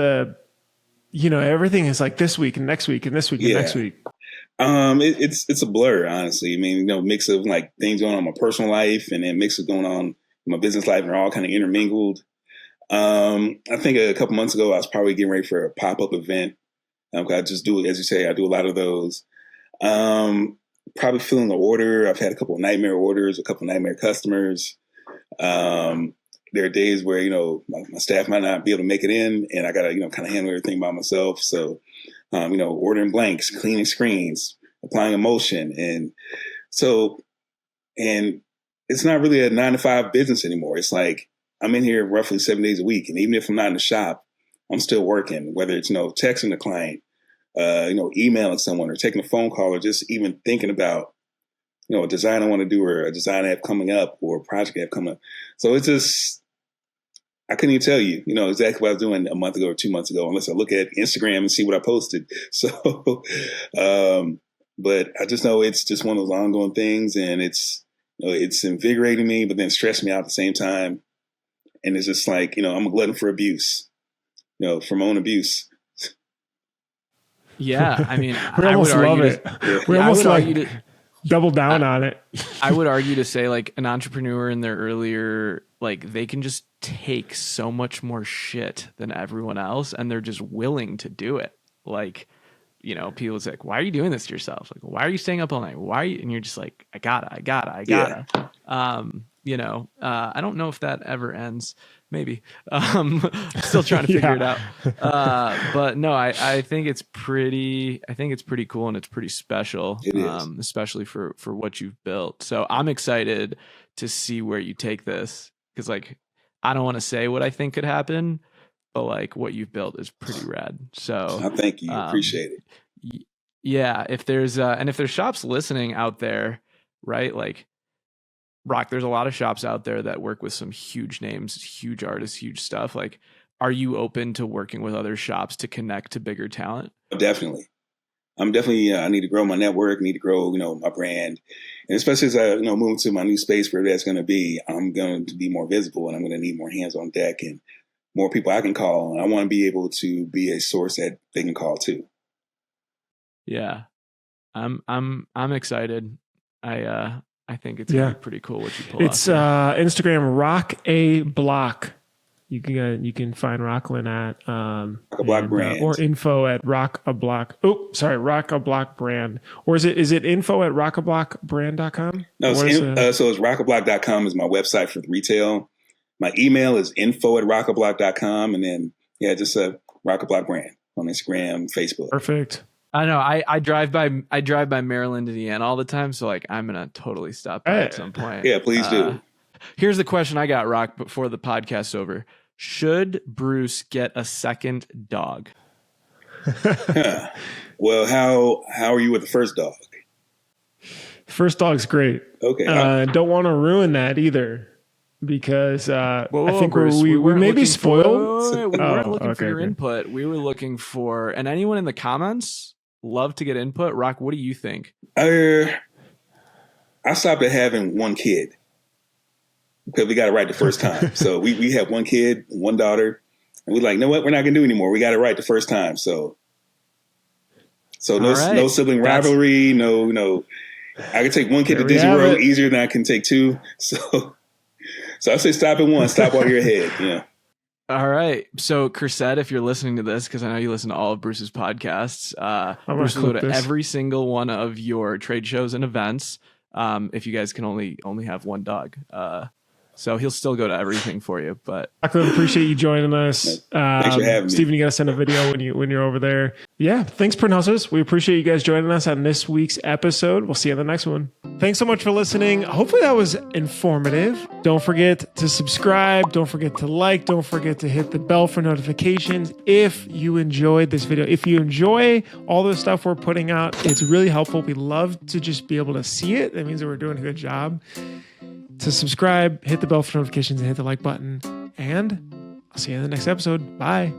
[SPEAKER 4] everything is like this week and next week and this week and next week.
[SPEAKER 3] It's a blur, honestly. I mean, mix of like things going on in my personal life and then mix of going on in my business life, and they're all kind of intermingled. I think a couple months ago, I was probably getting ready for a pop-up event. I just do, as you say, I do a lot of those. Probably filling the order. I've had a couple of nightmare orders, a couple of nightmare customers. There are days where, my staff might not be able to make it in, and I got to, kind of handle everything by myself. So, ordering blanks, cleaning screens, applying emulsion. And it's not really a 9-to-5 business anymore. It's like I'm in here roughly 7 days a week. And even if I'm not in the shop, I'm still working, whether it's, texting the client, emailing someone or taking a phone call, or just even thinking about, a design I want to do, or a design I have coming up, or a project I have coming up. So it's just, I couldn't even tell you, exactly what I was doing a month ago or 2 months ago, unless I look at Instagram and see what I posted. So, but I just know it's just one of those ongoing things, and it's invigorating me, but then stressing me out at the same time. And it's just like, I'm a glutton for abuse, for my own abuse.
[SPEAKER 5] Yeah. I mean,
[SPEAKER 4] we almost love it. We almost double down on it.
[SPEAKER 5] I would argue to say like an entrepreneur in their earlier, like they can just take so much more shit than everyone else, and they're just willing to do it. Like, people say, like, why are you doing this to yourself? Like, why are you staying up all night? Why? And you're just like, I gotta.
[SPEAKER 3] Yeah.
[SPEAKER 5] I don't know if that ever ends. Maybe. Still trying to figure it out. But no, I think it's pretty cool, and it's pretty special.
[SPEAKER 3] It is.
[SPEAKER 5] Especially for what you've built. So I'm excited to see where you take this, because like, I don't want to say what I think could happen, but like what you've built is pretty rad. So
[SPEAKER 3] I thank you. Appreciate it.
[SPEAKER 5] Yeah. If there's shops listening out there, right? Like, Rock, there's a lot of shops out there that work with some huge names, huge artists, huge stuff. Like, are you open to working with other shops to connect to bigger talent?
[SPEAKER 3] Definitely. I'm definitely, I need to grow my network, need to grow, my brand. And especially as I, move into my new space, wherever that's going to be, I'm going to be more visible, and I'm going to need more hands on deck and more people I can call. And I want to be able to be a source that they can call too.
[SPEAKER 5] Yeah. I'm excited. I think it's gonna be pretty cool what you pull
[SPEAKER 4] It's Instagram RockaBlock. You can find Rockland at
[SPEAKER 3] RockaBlock brand,
[SPEAKER 4] or info at RockaBlock. Oh, sorry, RockaBlock brand. Or is it info at rockablockbrand.com?
[SPEAKER 3] No, so it's rockablock.com is my website for retail. My email is info@rockablock.com, and then just RockaBlock brand on Instagram, Facebook.
[SPEAKER 4] Perfect.
[SPEAKER 5] I know. I drive by Merrillville IN all the time, so like I'm gonna totally stop by at some point.
[SPEAKER 3] Yeah, please do.
[SPEAKER 5] Here's the question I got, Rock, before the podcast's over. Should Bruce get a second dog?
[SPEAKER 3] Well, how are you with the first dog?
[SPEAKER 4] First dog's great.
[SPEAKER 3] Okay.
[SPEAKER 4] Don't want to ruin that either, because I think we may be spoiled.
[SPEAKER 5] We weren't looking for your input. We were looking for, and anyone in the comments, love to get input. Rock, what do you think?
[SPEAKER 3] I stopped at having one kid because we got it right the first time. So we have one kid, one daughter, and we're like, you know what? We're not gonna do anymore. We got it right the first time. So no sibling rivalry, no I can take one kid
[SPEAKER 4] There
[SPEAKER 3] to
[SPEAKER 4] we
[SPEAKER 3] Disney
[SPEAKER 4] have
[SPEAKER 3] World
[SPEAKER 4] it.
[SPEAKER 3] easier than I can take two. So I say stop at one, stop while you're ahead. Yeah.
[SPEAKER 5] All right. So, Chrisette, if you're listening to this, because I know you listen to all of Bruce's podcasts, Bruce will go to every single one of your trade shows and events. If you guys can only have one dog, so he'll still go to everything for you. But
[SPEAKER 4] Rockland, appreciate you joining us.
[SPEAKER 3] Thanks for having me.
[SPEAKER 4] Steven, you got to send a video when you're over there. Yeah, thanks, print houses. We appreciate you guys joining us on this week's episode. We'll see you on the next one. Thanks so much for listening. Hopefully that was informative. Don't forget to subscribe. Don't forget to like. Don't forget to hit the bell for notifications if you enjoyed this video. If you enjoy all the stuff we're putting out, it's really helpful. We love to just be able to see it. That means that we're doing a good job. To subscribe, hit the bell for notifications, and hit the like button. And I'll see you in the next episode. Bye.